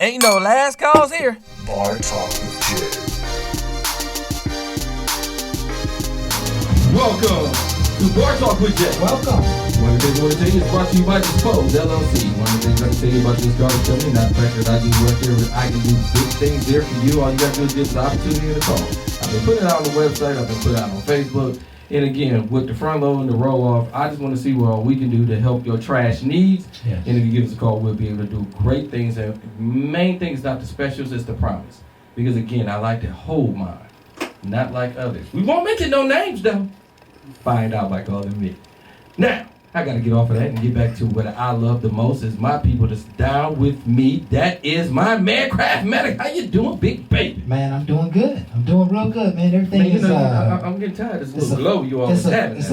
Ain't no last calls here. Bar Talk with Jay. Welcome to Bar Talk with Jay. Welcome. One of the things I want to tell you is brought to you by Dispose LLC. One of the things I can tell you about this garbage company, not the fact that I just work here, I can do big things there for you. All you got to do is give us the opportunity and a call. I've been putting it out on the website. I've been putting it out on Facebook. And again, with the front load and the roll off, I just want to see what all we can do to help your trash needs. Yes. And if you give us a call, we'll be able to do great things. And main thing is not the specials, it's the promise. Because again, I like to hold mine, not like others. We won't mention no names though. Find out by calling me. Now, I got to get off of that and get back to what I love the most is my people that's down with me. That is my man, Craftmatic. How you doing, big baby? Man, I'm doing good. I'm doing real good, man. Everything Man, you is. know, I'm getting tired of this little glow you always having. We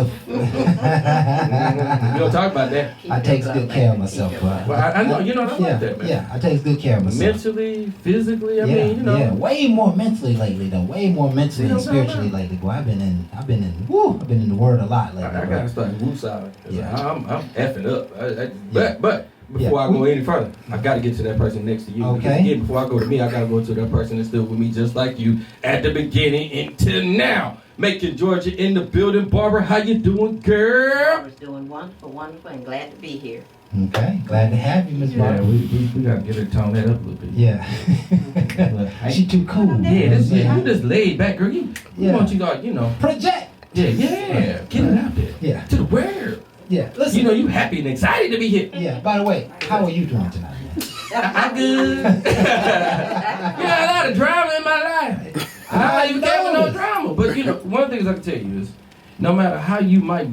don't talk about that. I take good care of myself. Well, I know, you know, I like that, man. Yeah, I take good care of myself. Mentally, physically, I mean, you know. Yeah, way more mentally lately, though. Way more mentally and spiritually about? lately. Boy, I've been in the Word a lot lately. I gotta start woosah. Yeah. I'm effing up. But before I go any further, I gotta get to that person next to you. Okay. Because again, before I go to me, I gotta go to that person that's still with me, just like you at the beginning until now. Making Georgia in the building. Barbara, how you doing, girl? Barbara's doing wonderful, and glad to be here. Okay, glad to have you, Miss Yeah, Barbara. we gotta get her to tone that up a little bit. Yeah. She too cool. Yeah, you just laid back, girl. You want you got, you know. Project. Yeah. Get it out there. Yeah. To the world. Yeah. Listen. You know, you happy and excited to be here. Yeah. By the way, how are you doing tonight, man? I'm good. Yeah, a lot of drama in my life. I don't even care with no drama. But you know, one of the things I can tell you is, no matter how you might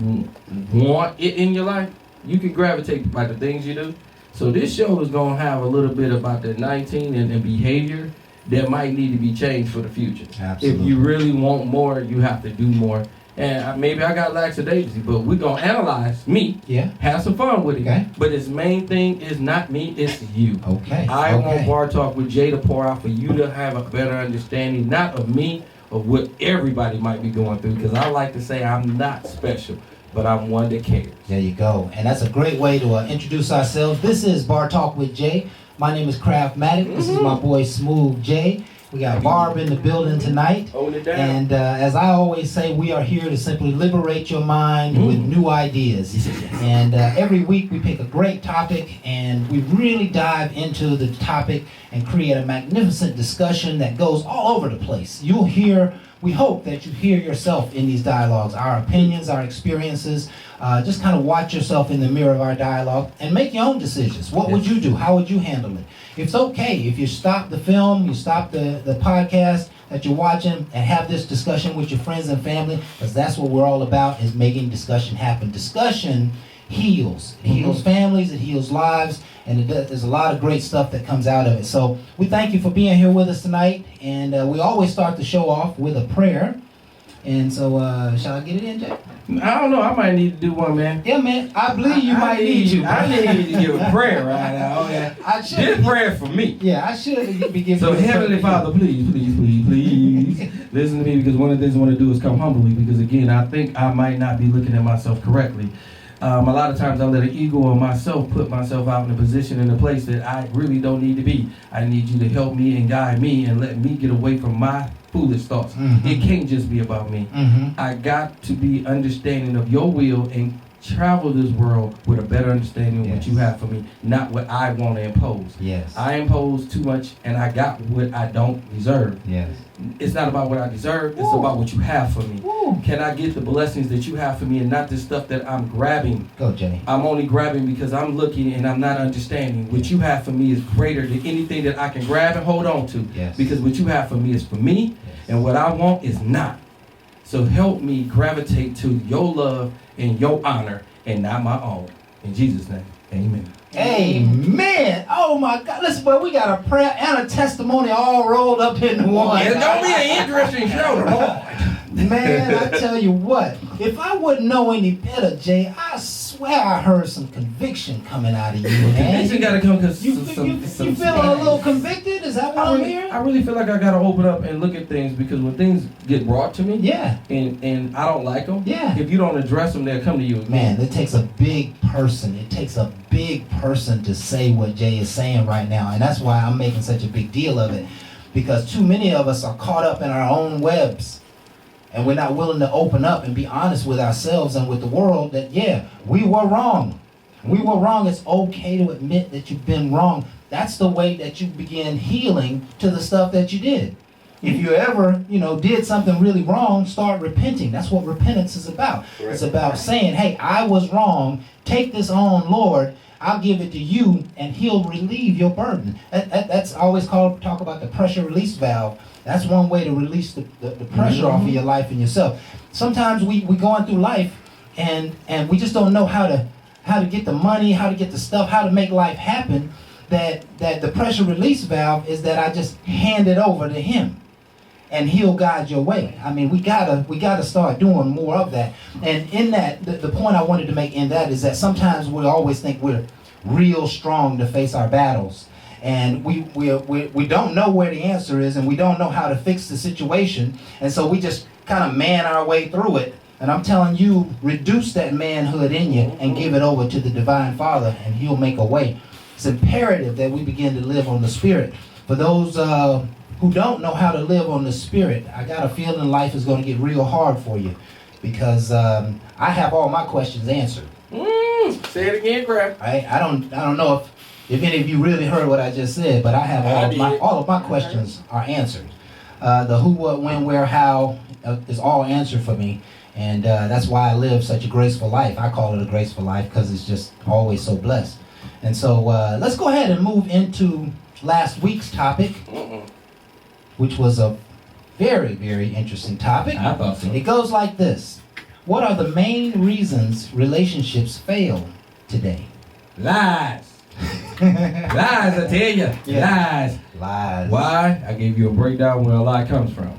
want it in your life, you can gravitate by the things you do. So this show is gonna have a little bit about the 19 and behavior that might need to be changed for the future. Absolutely. If you really want more, you have to do more. And maybe I got lackadaisy, but we're gonna analyze me. Yeah. Have some fun with it. Okay. But his main thing is not me, it's you. Okay. I want Bar Talk with Jay to pour out for you to have a better understanding, not of me, of what everybody might be going through. Because I like to say I'm not special, but I'm one that cares. There you go. And that's a great way to introduce ourselves. This is Bar Talk with Jay. My name is Craftmatic. This is my boy Smooth Jay. We got Barb in the building tonight. Hold it down. And as I always say, we are here to simply liberate your mind with new ideas. And every week we pick a great topic and we really dive into the topic and create a magnificent discussion that goes all over the place. You'll hear, we hope that you hear yourself in these dialogues, our opinions, our experiences. Just kind of watch yourself in the mirror of our dialogue and make your own decisions. What would you do? How would you handle it? It's okay if you stop the film, you stop the podcast that you're watching and have this discussion with your friends and family, because that's what we're all about, is making discussion happen. Discussion heals. It heals families, it heals lives, and there's a lot of great stuff that comes out of it. So we thank you for being here with us tonight, and we always start the show off with a prayer. And so, shall I get it in, Jay? I don't know. I might need to do one, man. Yeah, man. I believe you might need to. I need to give a prayer right now. Okay. I should. This prayer for me. Yeah, I should be giving. So you a Heavenly prayer. Father, please listen to me, because one of the things I want to do is come humbly, because again, I think I might not be looking at myself correctly. A lot of times I let an ego of myself put myself out in a position, in a place that I really don't need to be. I need you to help me and guide me and let me get away from my foolish thoughts. It can't just be about me. I got to be understanding of your will and travel this world with a better understanding of what you have for me, not what I want to impose. Yes. I impose too much and I got what I don't deserve. Yes. It's not about what I deserve, it's about what you have for me. Woo. Can I get the blessings that you have for me and not the stuff that I'm grabbing? Go, Jay. I'm only grabbing because I'm looking and I'm not understanding. What you have for me is greater than anything that I can grab and hold on to. Yes. Because what you have for me is for me, and what I want is not. So help me gravitate to your love and your honor and not my own. In Jesus' name, amen. Amen. Oh my God. Listen, boy, we got a prayer and a testimony all rolled up in one. It's going to be an interesting show tonight. Man, I tell you what, if I wouldn't know any better, Jay, I swear swear I heard some conviction coming out of you, man. Conviction got to come because You feeling a little convicted? Is that what I'm hearing? I really feel like I got to open up and look at things, because when things get brought to me, Yeah. and I don't like them, Yeah. if you don't address them, they'll come to you again. Man, it takes a big person. It takes a big person to say what Jay is saying right now. And that's why I'm making such a big deal of it. Because too many of us are caught up in our own webs. And we're not willing to open up and be honest with ourselves and with the world that, yeah, we were wrong. We were wrong. It's okay to admit that you've been wrong. That's the way that you begin healing to the stuff that you did. If you ever, did something really wrong, start repenting. That's what repentance is about. Correct. It's about saying, hey, I was wrong. Take this on, Lord. I'll give it to you, and he'll relieve your burden. That's always talk about the pressure release valve. That's one way to release the pressure off of your life and yourself. Sometimes we going through life, and we just don't know how to get the money, how to get the stuff, how to make life happen. That the pressure release valve is that I just hand it over to him, and he'll guide your way. I mean, we gotta start doing more of that. And in that, the point I wanted to make in that is that sometimes we always think we're real strong to face our battles, and we don't know where the answer is, and we don't know how to fix the situation, and so we just kind of man our way through it. And I'm telling you, reduce that manhood in you and give it over to the Divine Father, and he'll make a way. It's imperative that we begin to live on the Spirit. For those who don't know how to live on the Spirit, I got a feeling life is going to get real hard for you, because I have all my questions answered. Say it again, Greg. I don't know if any of you really heard what I just said, but I have all of my questions are answered. The who, what, when, where, how is all answered for me, and that's why I live such a graceful life. I call it a graceful life because it's just always so blessed. And so let's go ahead and move into last week's topic, which was a very, very interesting topic. I thought so. It goes like this. What are the main reasons relationships fail today? Lies. Lies, I tell you. Yeah. Lies. Why? I gave you a breakdown where a lie comes from.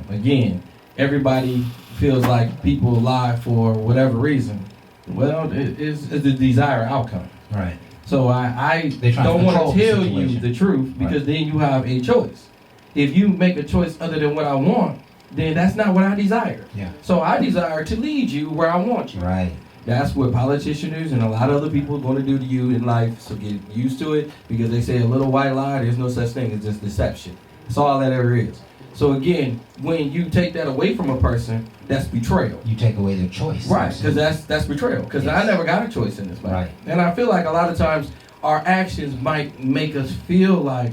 Again, everybody feels like people lie for whatever reason. Well, it's the desired outcome. Right. So I don't want to tell you the truth, because then you have a choice. If you make a choice other than what I want, then that's not what I desire. Yeah. So I desire to lead you where I want you. Right. That's what politicians and a lot of other people are going to do to you in life. So get used to it, because they say a little white lie, there's no such thing as just deception. That's all that ever is. So again, when you take that away from a person, that's betrayal. You take away their choice. Right, because that's betrayal. Because I never got a choice in this matter. Right. And I feel like a lot of times our actions might make us feel like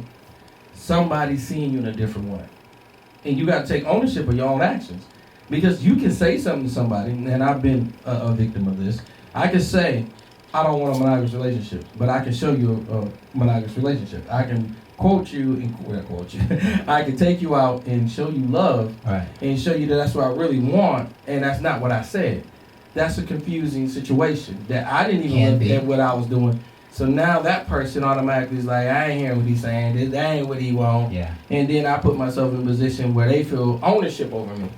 somebody's seeing you in a different way. And you got to take ownership of your own actions. Because you can say something to somebody, and I've been a victim of this. I can say, I don't want a monogamous relationship, but I can show you a monogamous relationship. I can quote you, I can take you out and show you love, right, and show you that that's what I really want, and that's not what I said. That's a confusing situation that I didn't even look at what I was doing. So now that person automatically is like, I ain't hearing what he's saying. That ain't what he want. Yeah. And then I put myself in a position where they feel ownership over me.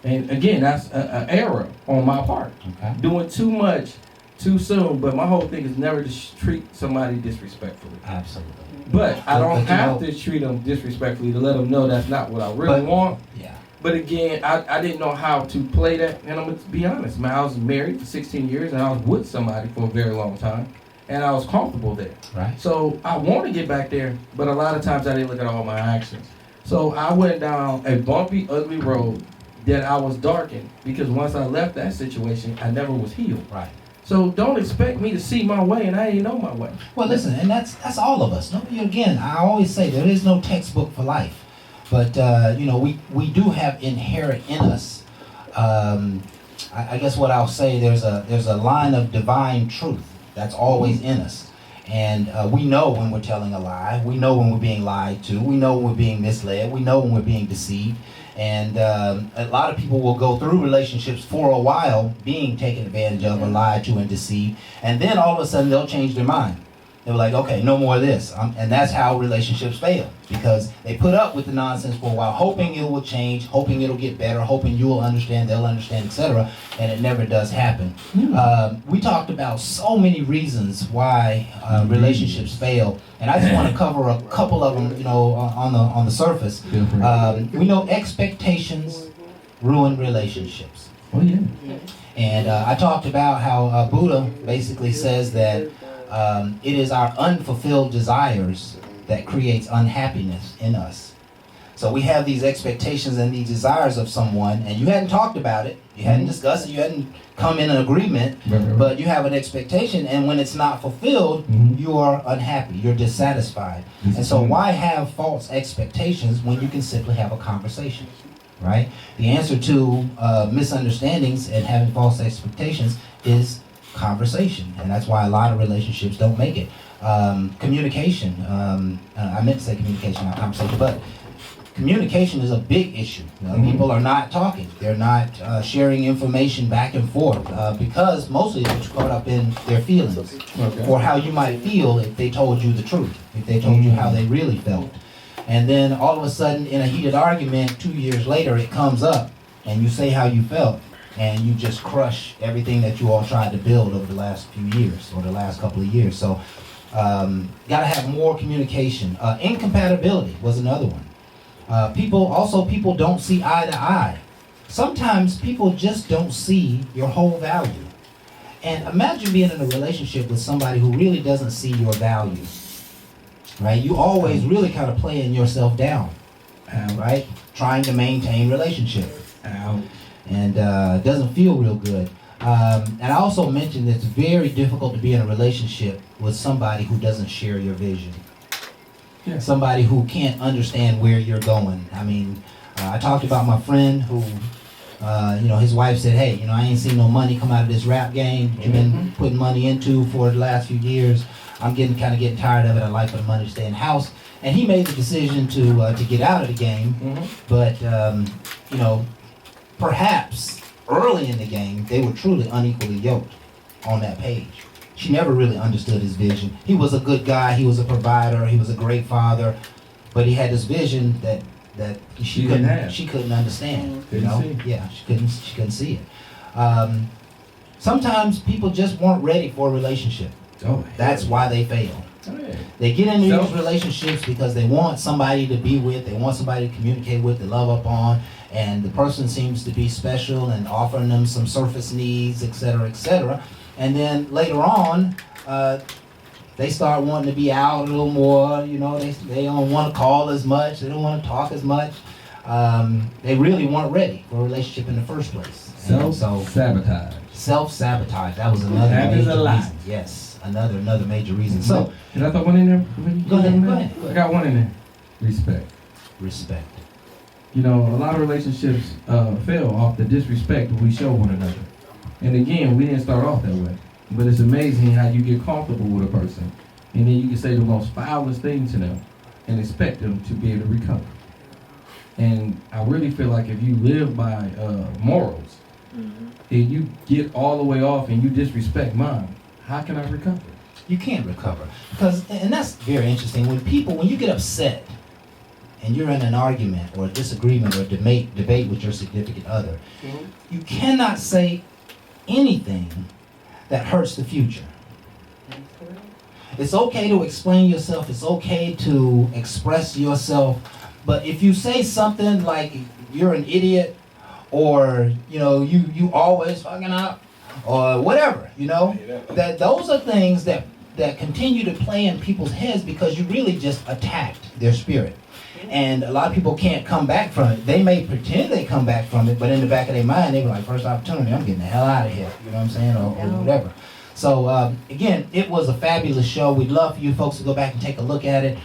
And again, that's an error on my part. Okay. Doing too much too soon. But my whole thing is never to treat somebody disrespectfully. Absolutely. But I don't have to treat them disrespectfully to let them know that's not what I really want. Yeah. But again, I didn't know how to play that. And I'm going to be honest, man, I was married for 16 years and I was with somebody for a very long time. And I was comfortable there. Right. So I want to get back there, but a lot of times I didn't look at all my actions. So I went down a bumpy, ugly road that I was darkened, because once I left that situation, I never was healed. Right. So don't expect me to see my way, and I ain't know my way. Well, listen, and that's all of us. No, again, I always say there is no textbook for life, but we do have inherent in us. I guess what I'll say, there's a line of divine truth that's always in us. And we know when we're telling a lie. We know when we're being lied to. We know when we're being misled. We know when we're being deceived. And a lot of people will go through relationships for a while being taken advantage of or lied to and deceived. And then all of a sudden they'll change their mind. They were like, okay, no more of this. And that's how relationships fail, because they put up with the nonsense for a while, hoping it will change, hoping it'll get better, hoping you'll understand, they'll understand, etc. And it never does happen. We talked about so many reasons why relationships fail, and I just want to cover a couple of them, on the surface. We know expectations ruin relationships. Oh yeah. And I talked about how Buddha basically says that it is our unfulfilled desires that creates unhappiness in us. So we have these expectations and these desires of someone, and you hadn't talked about it, you hadn't discussed it, you hadn't come in an agreement, but you have an expectation, and when it's not fulfilled, you are unhappy, you're dissatisfied. And so why have false expectations when you can simply have a conversation, right? The answer to misunderstandings and having false expectations is conversation, and that's why a lot of relationships don't make it. Communication, I meant to say communication, not conversation, but communication is a big issue. People are not talking, they're not sharing information back and forth, because mostly they're caught up in their feelings, or how you might feel if they told you the truth, if they told you how they really felt. And then all of a sudden in a heated argument 2 years later it comes up and you say how you felt, and you just crush everything that you all tried to build over the last few years, or the last couple of years. So, gotta have more communication. Incompatibility was another one. People don't see eye to eye. Sometimes people just don't see your whole value. And imagine being in a relationship with somebody who really doesn't see your value, right? You always really kind of playing yourself down, right? Trying to maintain relationship. And it doesn't feel real good. And I also mentioned it's very difficult to be in a relationship with somebody who doesn't share your vision. Yeah. Somebody who can't understand where you're going. I mean, I talked about my friend who, his wife said, hey, I ain't seen no money come out of this rap game you've been putting money into for the last few years. I'm getting tired of it. I'd like for the money to stay in the house. And he made the decision to get out of the game. But, perhaps early in the game, they were truly unequally yoked on that page. She never really understood his vision. He was a good guy, he was a provider, he was a great father, but he had this vision that she couldn't understand. Yeah, she couldn't see it. Sometimes people just weren't ready for a relationship. That's why they fail. They get into these relationships because they want somebody to be with, they want somebody to communicate with, to love up on, and the person seems to be special and offering them some surface needs, etc., etc. And then later on, they start wanting to be out a little more. They don't want to call as much, they don't want to talk as much. They really weren't ready for a relationship in the first place. Self-sabotage. Self-sabotage. That was another major reason. Yes, another major reason. So, can I throw one in there? Go ahead. I got one in there. Respect. A lot of relationships fail off the disrespect we show one another. And again, we didn't start off that way. But it's amazing how you get comfortable with a person, and then you can say the most foulest thing to them and expect them to be able to recover. And I really feel like if you live by morals, and you get all the way off and you disrespect mine, how can I recover? You can't recover. And that's very interesting. When you get upset and you're in an argument or a disagreement or a debate with your significant other, you cannot say anything that hurts the future. It's okay to explain yourself, it's okay to express yourself, but if you say something like you're an idiot, or you always fucking up, or whatever, that those are things that continue to play in people's heads because you really just attacked their spirit. And a lot of people can't come back from it. They may pretend they come back from it, but in the back of their mind, they were like, first opportunity, I'm getting the hell out of here. You know what I'm saying? Or whatever. So, again, it was a fabulous show. We'd love for you folks to go back and take a look at it.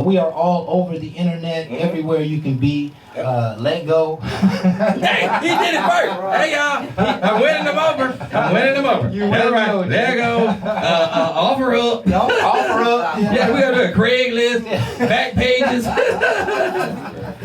We are all over the internet, everywhere you can be. Let go. Hey, he did it first. Hey, y'all. I'm winning them over. You That's right. There you go. Offer up. Offer up. Yeah, we got to do a Craigslist, back pages.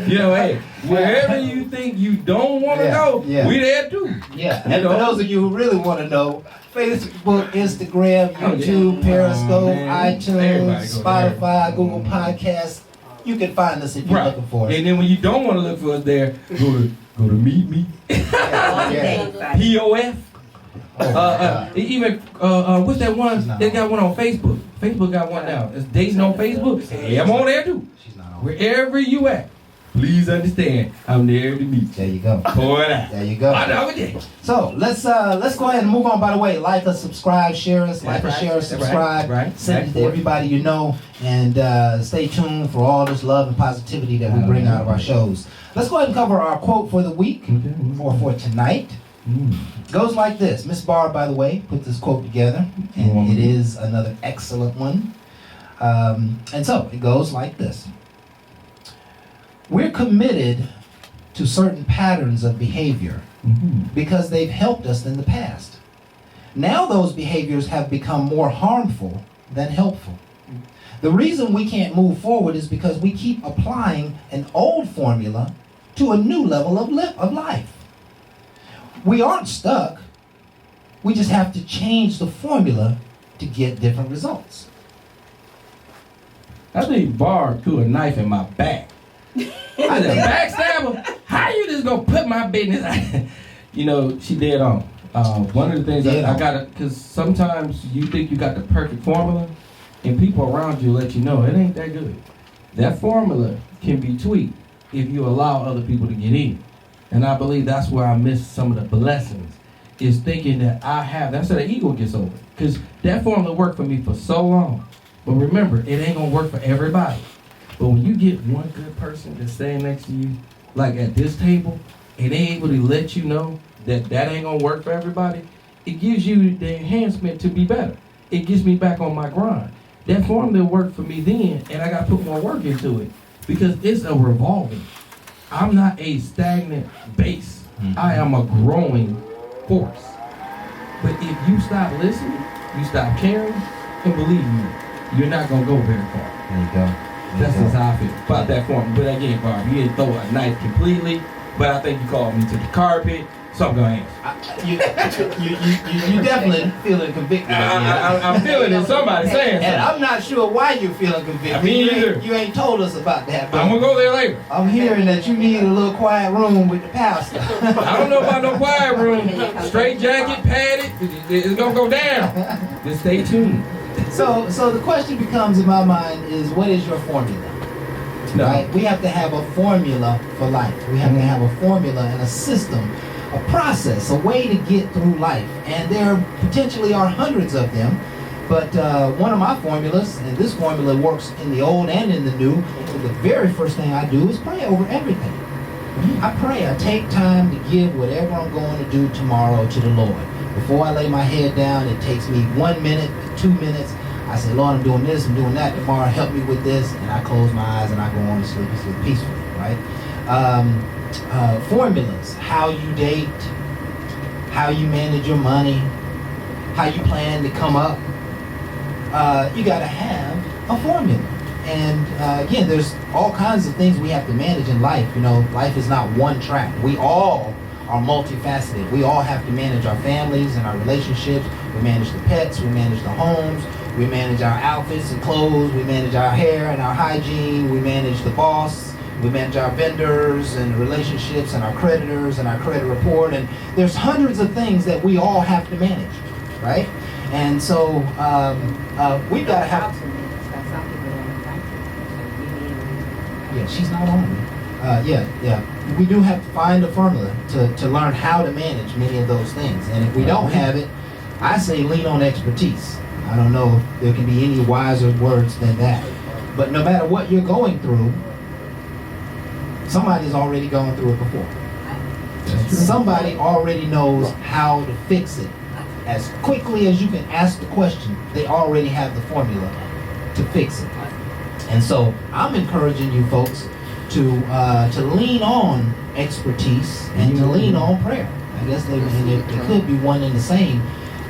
You know, hey, wherever you think you don't want to go, we there too. Yeah, and for those of you who really want to know, Facebook, Instagram, YouTube, Periscope, iTunes, Spotify, Google Podcasts, you can find us if you're looking for us. And then when you don't want to look for us there, go to Meet Me, POF. Even what's that one? They got one on Facebook. Facebook got one now. It's dating on Facebook. Hey, I'm on there too. Wherever you at, please understand, I'm there to meet. There you go. Pour it out. There you go. So let's go ahead and move on. By the way, like us, subscribe, share us, share us, subscribe, send it to everybody you know, and stay tuned for all this love and positivity that we bring out of our shows. Let's go ahead and cover our quote for the week or for tonight. Goes like this. Miss Barr, by the way, put this quote together, and it is another excellent one. And so it goes like this. We're committed to certain patterns of behavior because they've helped us in the past. Now those behaviors have become more harmful than helpful. The reason we can't move forward is because we keep applying an old formula to a new level of life. We aren't stuck. We just have to change the formula to get different results. I think Barr threw a knife in my back. I said, backstabber, how you just gonna put my business out? You know, she dead on. One of the things I gotta, because sometimes you think you got the perfect formula, and people around you let you know it ain't that good. That formula can be tweaked if you allow other people to get in. And I believe that's where I miss some of the blessings, is thinking that that's how the ego gets over. Because that formula worked for me for so long. But remember, it ain't gonna work for everybody. But when you get one good person that's staying next to you, like at this table, and they able to let you know that ain't gonna work for everybody, it gives you the enhancement to be better. It gets me back on my grind. That formula worked for me then, and I gotta put more work into it because it's a revolving. I'm not a stagnant base. I am a growing force. But if you stop listening, you stop caring, and believe me, you're not gonna go very far. There you go. That's just how I feel about that form. But again, Barb, you didn't throw a knife completely, but I think you called me to the carpet. Something gonna answer. You definitely feeling convicted. I'm feeling it. Somebody saying something. And I'm not sure why you're feeling convicted. I mean, you ain't told us about that. I'm gonna go there later. I'm hearing that you need a little quiet room with the pastor. I don't know about no quiet room. Straight jacket, padded. It's gonna go down. Just stay tuned. So the question becomes in my mind is, what is your formula? No. Right? We have to have a formula for life. We have to have a formula and a system, a process, a way to get through life. And there potentially are hundreds of them. But one of my formulas, and this formula works in the old and in the new, the very first thing I do is pray over everything. I pray. I take time to give whatever I'm going to do tomorrow to the Lord. Before I lay my head down, it takes me 1 minute, 2 minutes. I say, Lord, I'm doing this, I'm doing that tomorrow. Help me with this. And I close my eyes and I go on to sleep peacefully, right? Formulas, how you date, how you manage your money, how you plan to come up. You got to have a formula. And again, there's all kinds of things we have to manage in life. You know, life is not one track. We all are multifaceted. We all have to manage our families and our relationships. We manage the pets, we manage the homes, we manage our outfits and clothes, we manage our hair and our hygiene, we manage the boss, we manage our vendors and relationships and our creditors and our credit report. And there's hundreds of things that we all have to manage, right? And so we've got to have... Yeah, she's not on. We do have to find a formula to learn how to manage many of those things. And if we don't have it, I say lean on expertise. I don't know if there can be any wiser words than that. But no matter what you're going through, somebody's already gone through it before. Somebody already knows how to fix it. As quickly as you can ask the question, they already have the formula to fix it. And so I'm encouraging you folks to lean on expertise and to lean on prayer. I guess they could be one and the same,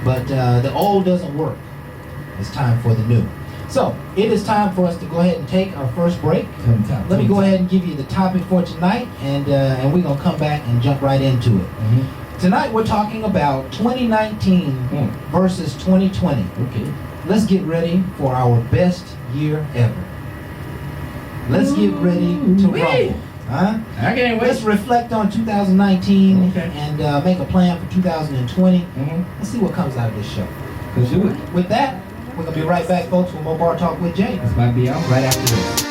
but the old doesn't work. It's time for the new. So, it is time for us to go ahead and take our first break. Let me go ahead and give you the topic for tonight, and we're going to come back and jump right into it. Tonight we're talking about 2019 versus 2020. Okay. Let's get ready for our best year ever. Let's get ready to rumble. Huh? I can't wait. Let's reflect on 2019 Okay. and make a plan for 2020. Mm-hmm. Let's see what comes out of this show. Let's do it. With that, we're going to be right back, folks, with more Bar Talk with Jay. That's about to be out. Right after this.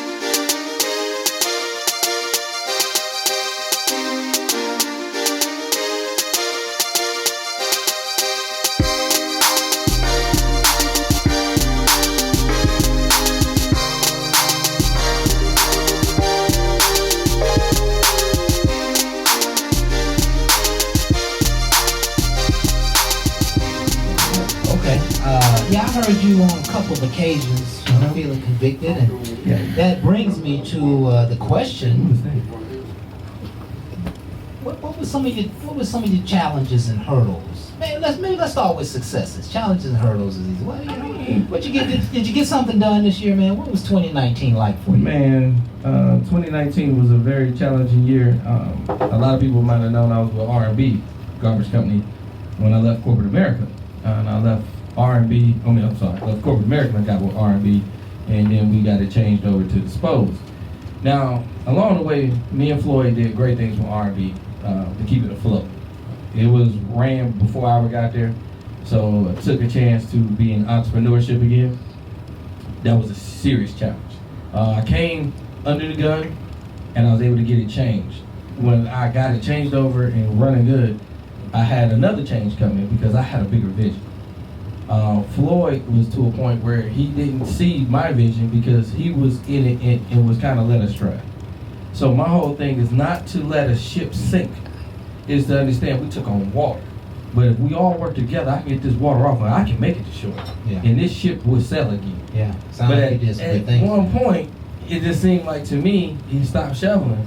Yeah, I heard you on a couple of occasions feeling convicted, and that brings me to the question: what was some of your challenges and hurdles? Man, let's start with successes. Challenges and hurdles is easy. What you get? Did you get something done this year, man? What was 2019 like for you? Man, 2019 was a very challenging year. A lot of people might have known I was with R&B Garbage Company when I left corporate America, and I left left corporate America and got with R&B, and then we got it changed over to Dispose. Now, along the way, me and Floyd did great things with R&B to keep it afloat. It was ran before I ever got there, so I took a chance to be in entrepreneurship again. That was a serious challenge. I came under the gun, and I was able to get it changed. When I got it changed over and running good, I had another change coming because I had a bigger vision. Floyd was to a point where he didn't see my vision because he was in it and was kind of led astray. So my whole thing is not to let a ship sink, is to understand we took on water. But if we all work together, I can get this water off and I can make it to shore. Yeah. And this ship will sail again. Yeah, sounds But like you did some good at things. one point, it just seemed like to me, he stopped shoveling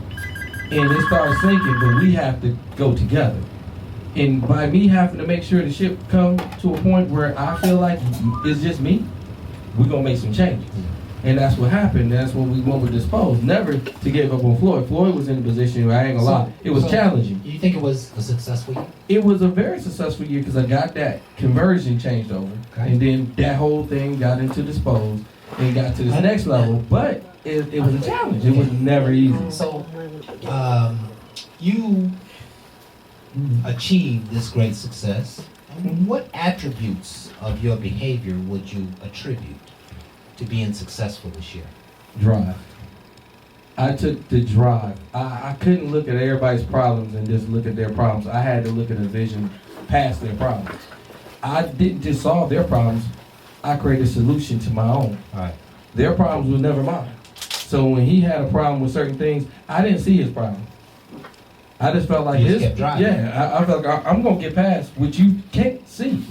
and it started sinking, but we have to go together. And by me having to make sure the ship comes to a point where I feel like it's just me, we're going to make some changes. And that's what happened. That's when we went with Dispose. Never to give up on Floyd. Floyd was in a position where I ain't going to lie. It was challenging. You think it was a successful year? It was a very successful year because I got that conversion changed over. Okay. And then that whole thing got into Dispose and got to this next level. But it was a challenge. It was never easy. So, you achieved this great success. What attributes of your behavior would you attribute to being successful this year? Drive. I took the drive. I couldn't look at everybody's problems and just look at their problems. I had to look at a vision past their problems. I didn't just solve their problems. I created a solution to my own. All right. Their problems were never mine. So when he had a problem with certain things, I didn't see his problem. I just felt like You just this. kept driving. Yeah, I felt like I'm gonna get past what you can't see,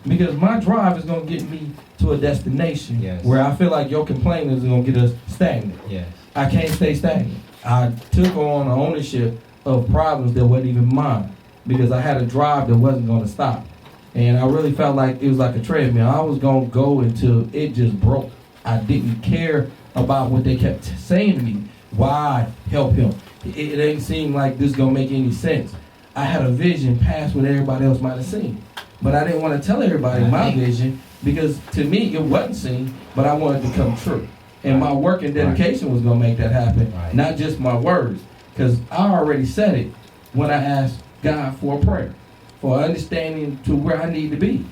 because my drive is gonna get me to a destination where I feel like your complaining is gonna get us stagnant. Yes. I can't stay stagnant. I took on ownership of problems that wasn't even mine because I had a drive that wasn't gonna stop, and I really felt like it was like a treadmill. I was gonna go until it just broke. I didn't care about what they kept saying to me. Why help him? It didn't seem like this gonna make any sense. I had a vision past what everybody else might have seen, but I didn't want to tell everybody my vision because to me it wasn't seen, but I wanted to come true. And my work and dedication was gonna make that happen, not just my words, because I already said it when I asked God for a prayer, for understanding to where I need to be.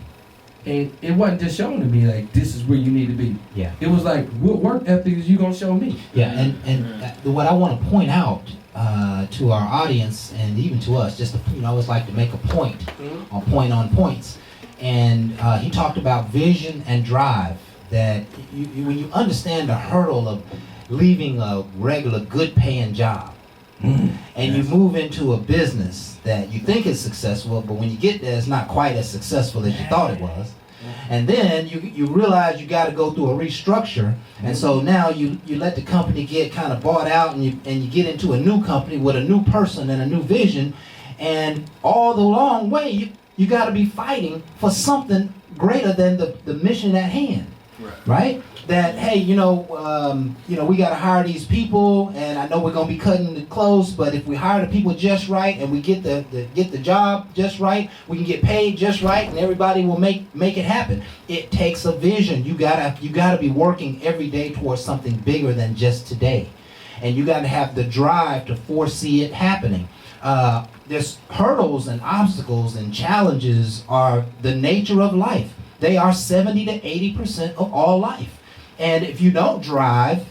And it wasn't just shown to me like this is where you need to be. Yeah. It was like, what work ethic is you gonna show me? Yeah, and what I want to point out to our audience and even to us, just to, I always like to make a point on points. And he talked about vision and drive. That when you understand the hurdle of leaving a regular good-paying job, and you move into a business that you think is successful, but when you get there, it's not quite as successful as you thought it was. And then you realize you got to go through a restructure, and so now you let the company get kind of bought out, and you get into a new company with a new person and a new vision, and all the long way you got to be fighting for something greater than the mission at hand. Right? That, hey, we got to hire these people, and I know we're going to be cutting it close, but if we hire the people just right and we get the job just right, we can get paid just right, and everybody will make it happen. It takes a vision. You gotta be working every day towards something bigger than just today, and you got to have the drive to foresee it happening. There's hurdles and obstacles and challenges are the nature of life. They are 70 to 80% of all life. And if you don't drive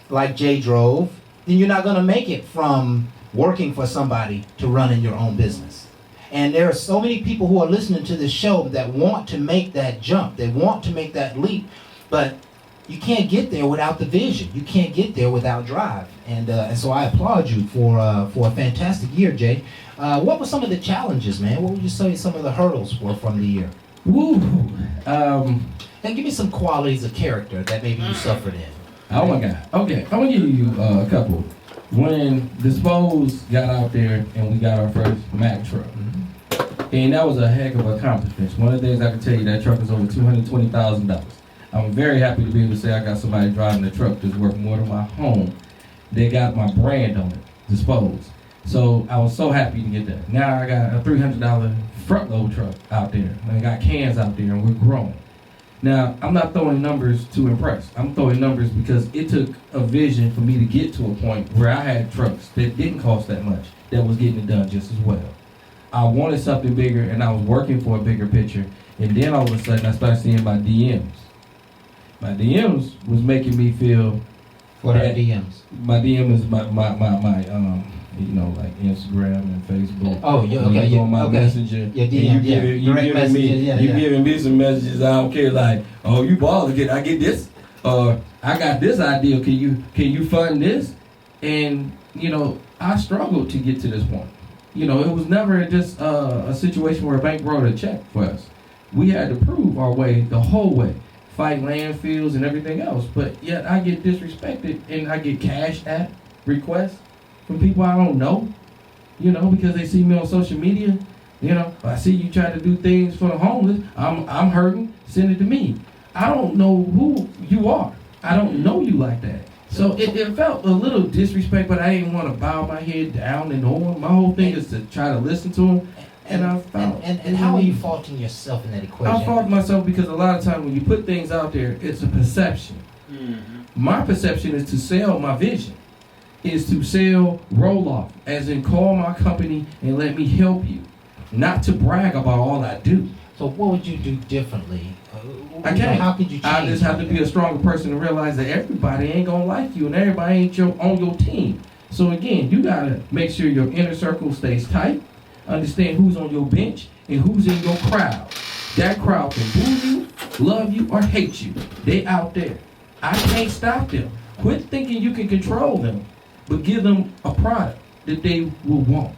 like Jay drove, then you're not going to make it from working for somebody to running your own business. And there are so many people who are listening to this show that want to make that jump. They want to make that leap, but you can't get there without the vision. You can't get there without drive. And so I applaud you for a fantastic year, Jay. What were some of the challenges, man? What would you say some of the hurdles were from the year? Woo. And give me some qualities of character that maybe you suffered in. Oh my God. Okay, I'm gonna give you a couple. When Dispose got out there and we got our first Mack truck, and that was a heck of an accomplishment. One of the things I can tell you, that truck is over $220,000. I'm very happy to be able to say I got somebody driving the truck that's worth more than my home. They got my brand on it, Dispose. So I was so happy to get that. Now I got a $300 front load truck out there. I got cans out there, and we're growing. Now, I'm not throwing numbers to impress. I'm throwing numbers because it took a vision for me to get to a point where I had trucks that didn't cost that much, that was getting it done just as well. I wanted something bigger, and I was working for a bigger picture. And then all of a sudden, I started seeing my DMs. My DMs was making me feel. What are DMs? My DM is my like Instagram and Facebook. Oh, yeah, when okay. you go on my okay. Messenger. Yeah, DM, You giving me some messages. I don't care. Like, oh, you baller. I get this. I got this idea. Can you fund this? And I struggled to get to this point. It was never just a situation where a bank wrote a check for us. We had to prove our way the whole way. Fight landfills and everything else, but yet I get disrespected and I get cash app requests from people I don't know, because they see me on social media. I see you try to do things for the homeless. I'm hurting. Send it to me. I don't know who you are. I don't know you like that. So it felt a little disrespect, but I didn't want to bow my head down and on. My whole thing is to try to listen to them. And I found. And how are you faulting yourself in that equation? I fault myself because a lot of times when you put things out there, it's a perception. Mm-hmm. My perception is to sell my vision, is to sell roll-off, as in call my company and let me help you, not to brag about all I do. So what would you do differently? I can't. How could you change? I just have to be a stronger person to realize that everybody ain't gonna like you and everybody ain't on your team. So again, you gotta make sure your inner circle stays tight. Understand who's on your bench and who's in your crowd. That crowd can boo you, love you, or hate you. They out there. I can't stop them. Quit thinking you can control them, but give them a product that they will want.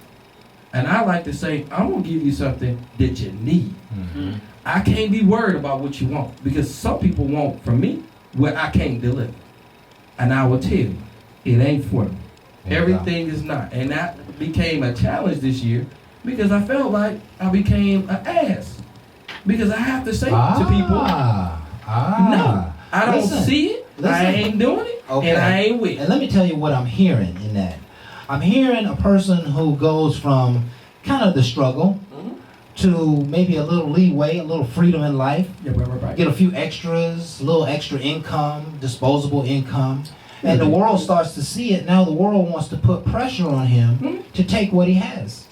And I like to say, I'm going to give you something that you need. Mm-hmm. I can't be worried about what you want, because some people want from me what I can't deliver. And I will tell you, it ain't for me. Everything is not. And that became a challenge this year, because I felt like I became an ass. Because I have to say to people, no, I don't see it, I ain't doing it, and I ain't with it. And let me tell you what I'm hearing in that. I'm hearing a person who goes from kind of the struggle to maybe a little leeway, a little freedom in life, right. Get a few extras, a little extra income, disposable income. And the world starts to see it. Now the world wants to put pressure on him to take what he has.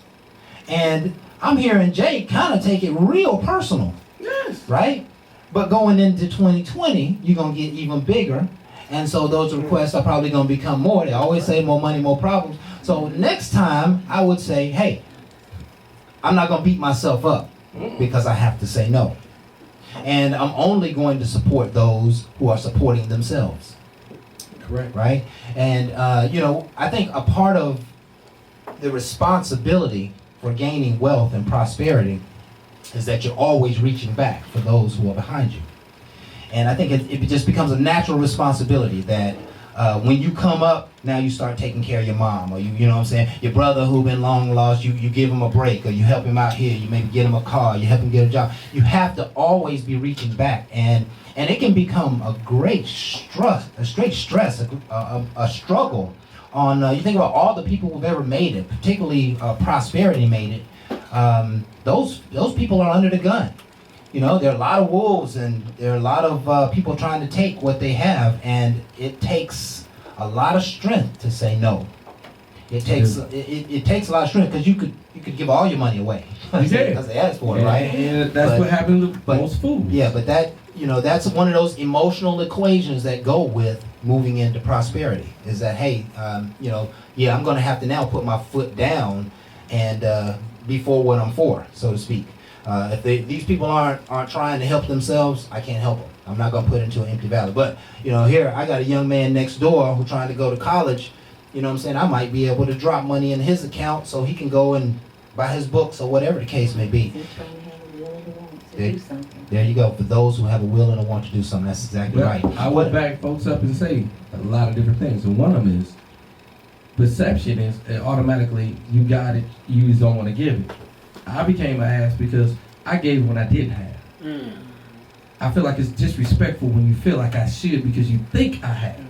And I'm hearing Jay kind of take it real personal. Yes. Right? But going into 2020, you're going to get even bigger. And so those requests are probably going to become more. They always say more money, more problems. So next time, I would say, hey, I'm not going to beat myself up because I have to say no. And I'm only going to support those who are supporting themselves. Correct. Right? And, I think a part of the responsibility for gaining wealth and prosperity is that you're always reaching back for those who are behind you. And I think it just becomes a natural responsibility that When you come up, now you start taking care of your mom, or you know what I'm saying, your brother who been long lost, you give him a break, or you help him out here, you maybe get him a car, you help him get a job. You have to always be reaching back, and it can become a great stress, a struggle on, you think about all the people who've ever made it, particularly prosperity made it, those people are under the gun. You know, there are a lot of wolves, and there are a lot of people trying to take what they have, and it takes a lot of strength to say no. It takes it takes a lot of strength, because you could give all your money away because they asked for it, right? And that's what happens with most fools. Yeah, but that's one of those emotional equations that go with moving into prosperity. Is that, hey, I'm going to have to now put my foot down and be for what I'm for, so to speak. If these people aren't trying to help themselves, I can't help them. I'm not going to put into an empty valley. But, here, I got a young man next door who's trying to go to college. You know what I'm saying? I might be able to drop money in his account so he can go and buy his books or whatever the case may be. There you go. For those who have a will and a want to do something, that's exactly right. I would back folks up and say a lot of different things. And one of them is perception is automatically you got it, you just don't want to give it. I became an ass because I gave when I didn't have. I feel like it's disrespectful when you feel like I should because you think I have.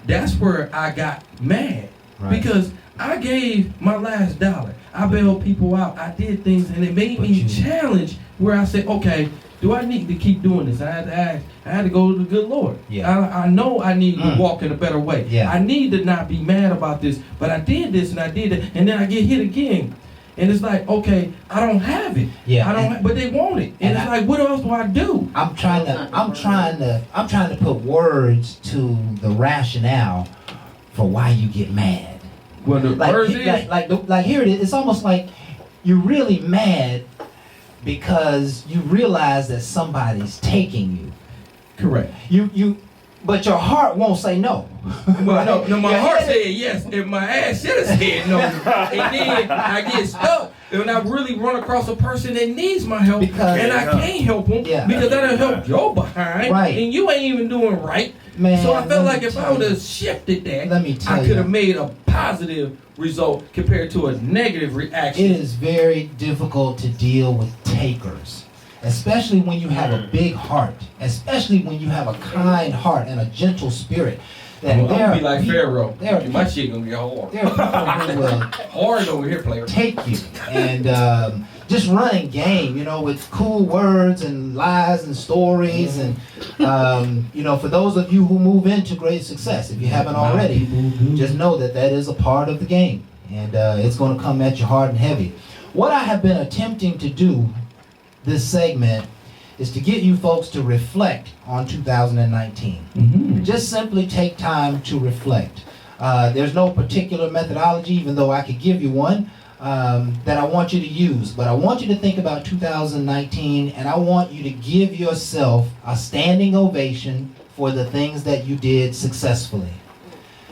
That's where I got mad. Right. Because I gave my last dollar. I bailed people out. I did things, and it made me challenge where I said, okay, do I need to keep doing this? I had to ask. I had to go to the good Lord. Yeah. I know I need to walk in a better way. Yeah. I need to not be mad about this, but I did this and I did that, and then I get hit again. And it's like, okay, I don't have it. Yeah. I don't, but they want it. And it's like, what else do I do? I'm trying to put words to the rationale for why you get mad. Well, the words is like here it is. It's almost like you're really mad because you realize that somebody's taking you. Correct. But your heart won't say no. Well, no, my heart said yes, and my ass should have said no. And then I get stuck, and I really run across a person that needs my help, and I can't help them because I done helped your behind, and you ain't even doing right. Man, so I felt like if I would have shifted that, I could have made a positive result compared to a negative reaction. It is very difficult to deal with takers. Especially when you have a big heart, especially when you have a kind heart and a gentle spirit. I'm gonna be like Pharaoh. My shit gonna get hard. There are people who will hard over here, player. Take you and just running game, with cool words and lies and stories, and for those of you who move into great success, if you haven't already, just know that is a part of the game, and it's going to come at you hard and heavy. What I have been attempting to do this segment is to get you folks to reflect on 2019. Mm-hmm. Just simply take time to reflect. There's no particular methodology, even though I could give you one, that I want you to use. But I want you to think about 2019, and I want you to give yourself a standing ovation for the things that you did successfully.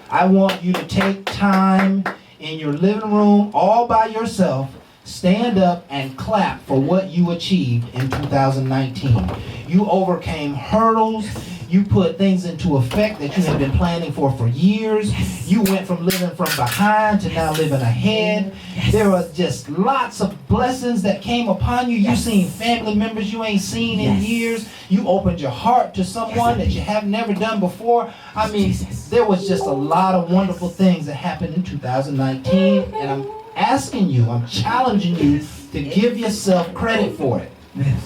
I want you to take time in your living room all by yourself, stand up and clap for what you achieved in 2019. You overcame hurdles. You put things into effect that you have been planning for years. You went from living from behind to now living ahead. There are just lots of blessings that came upon you. You've seen family members you ain't seen in years. You opened your heart to someone that you have never done before. I mean, there was just a lot of wonderful things that happened in 2019, and I'm asking you, I'm challenging you to give yourself credit for it,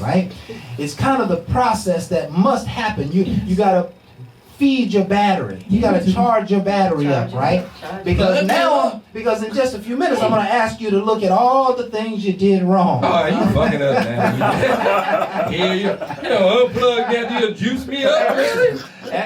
right? It's kind of the process that must happen. You got to feed your battery. You got to charge your battery up, right? Because in just a few minutes, I'm going to ask you to look at all the things you did wrong. Oh, you fucking up now. You unplug that, you juice me up, really?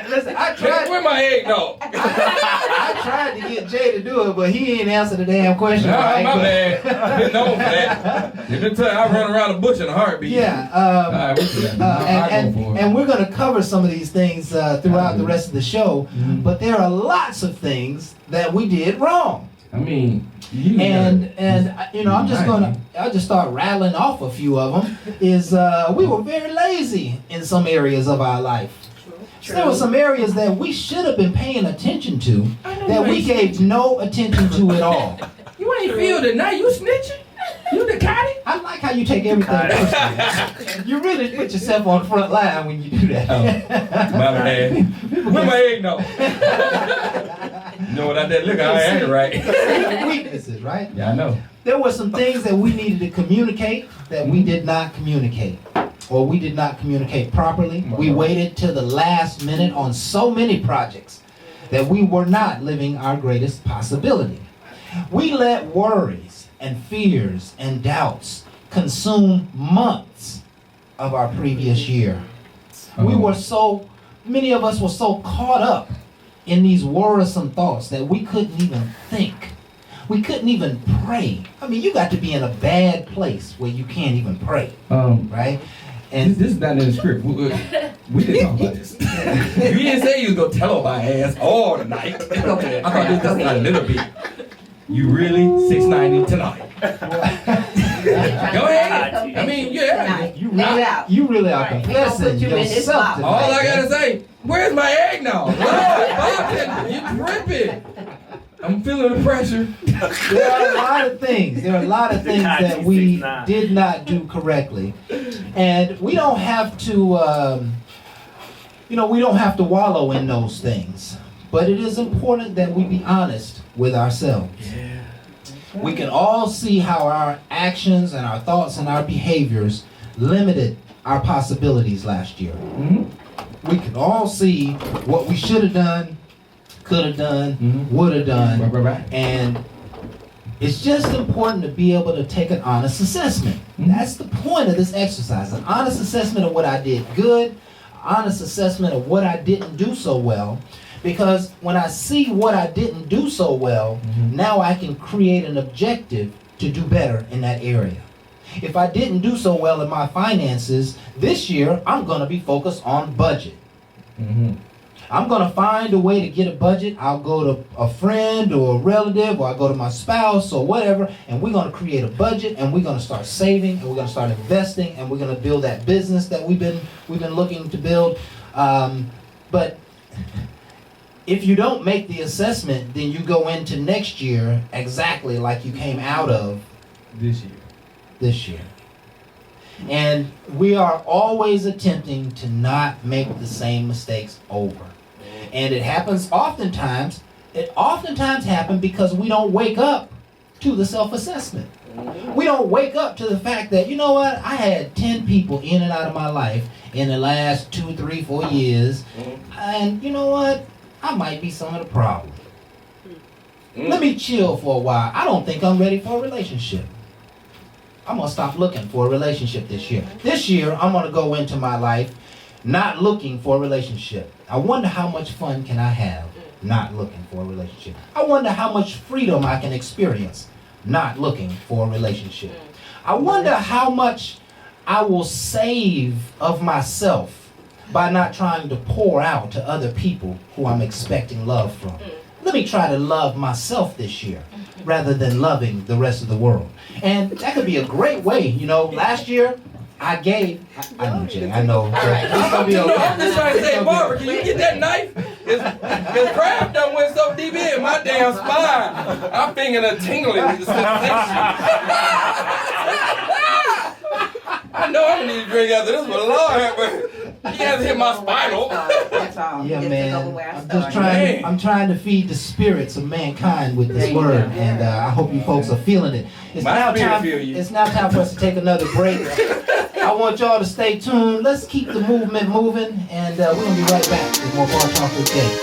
Listen, I tried. Where my egg dog? I tried to get Jay to do it, but he ain't answer the damn question. Nah, my bad. I've been known for that. You can tell I run around the bush in a heartbeat. Yeah. And we're going to cover some of these things throughout the rest of the show, but there are lots of things that we did wrong. I mean, I'll just start rattling off a few of them. We were very lazy in some areas of our life. So there were some areas that we should have been paying attention to that we gave no attention to at all. You ain't feel the night. You snitching? You the Cotty? I like how you take everything personally. You really put yourself on the front line when you do that. My bad. Where my egg no? You know what I did? Look, I ain't right. Weaknesses, right? Yeah, I know. There were some things that we needed to communicate that we did not communicate, or we did not communicate properly. We waited till the last minute on so many projects that we were not living our greatest possibility. We let worries and fears and doubts consume months of our previous year. Many of us were so caught up in these worrisome thoughts that we couldn't even think. We couldn't even pray. I mean, you got to be in a bad place where you can't even pray, right? And This is not in the script. We didn't talk about this. You didn't say you was gonna tell on my ass all the night. I thought this was just a little bit. You really 690 tonight? Go ahead. I mean, yeah. you really are confessing you in this yourself box. tonight. All I gotta say, where's my egg now? Lord, you dripping. I'm feeling the pressure. There are a lot of things. There are a lot of things that we did not do correctly, and we don't have to. We don't have to wallow in those things. But it is important that we be honest with ourselves. Yeah. We can all see how our actions and our thoughts and our behaviors limited our possibilities last year. We can all see what we should have done, could have done, would have done. Right. And it's just important to be able to take an honest assessment. That's the point of this exercise. An honest assessment of what I did good, an honest assessment of what I didn't do so well. Because when I see what I didn't do so well, now I can create an objective to do better in that area. If I didn't do so well in my finances, this year I'm going to be focused on budget. I'm going to find a way to get a budget. I'll go to a friend or a relative, or I'll go to my spouse or whatever, and we're going to create a budget, and we're going to start saving, and we're going to start investing, and we're going to build that business that we've been looking to build. But if you don't make the assessment, then you go into next year exactly like you came out of This year. And we are always attempting to not make the same mistakes over. And it happens oftentimes. It oftentimes happens because we don't wake up to the self-assessment. We don't wake up to the fact that, you know what, I had 10 people in and out of my life in the last 2, 3, 4 years. And you know what? I might be some of the problem. Let me chill for a while. I don't think I'm ready for a relationship. I'm going to stop looking for a relationship this year. This year, I'm going to go into my life not looking for a relationship. I wonder how much fun can I have not looking for a relationship. I wonder how much freedom I can experience not looking for a relationship. I wonder how much I will save of myself by not trying to pour out to other people who I'm expecting love from. Let me try to love myself this year rather than loving the rest of the world. And that could be a great way. Last year I gave, I know, Jay, I know. It's gonna be okay. I'm just trying to say, Barbara, can you get that knife? His crab done went so deep in my damn spine. I'm thinking of tingling with the sensation. I know I'm gonna need a drink after this, but Lord, but he hasn't hit my spinal. That's all. Yeah, This man. is over where I I'm just started. I'm trying to feed the spirits of mankind with this word, and I hope you folks are feeling it. It's My now spirit time. feel you. It's now time for us to take another break. I want y'all to stay tuned. Let's keep the movement moving, and we're gonna be right back with more Bar Talk with Jay.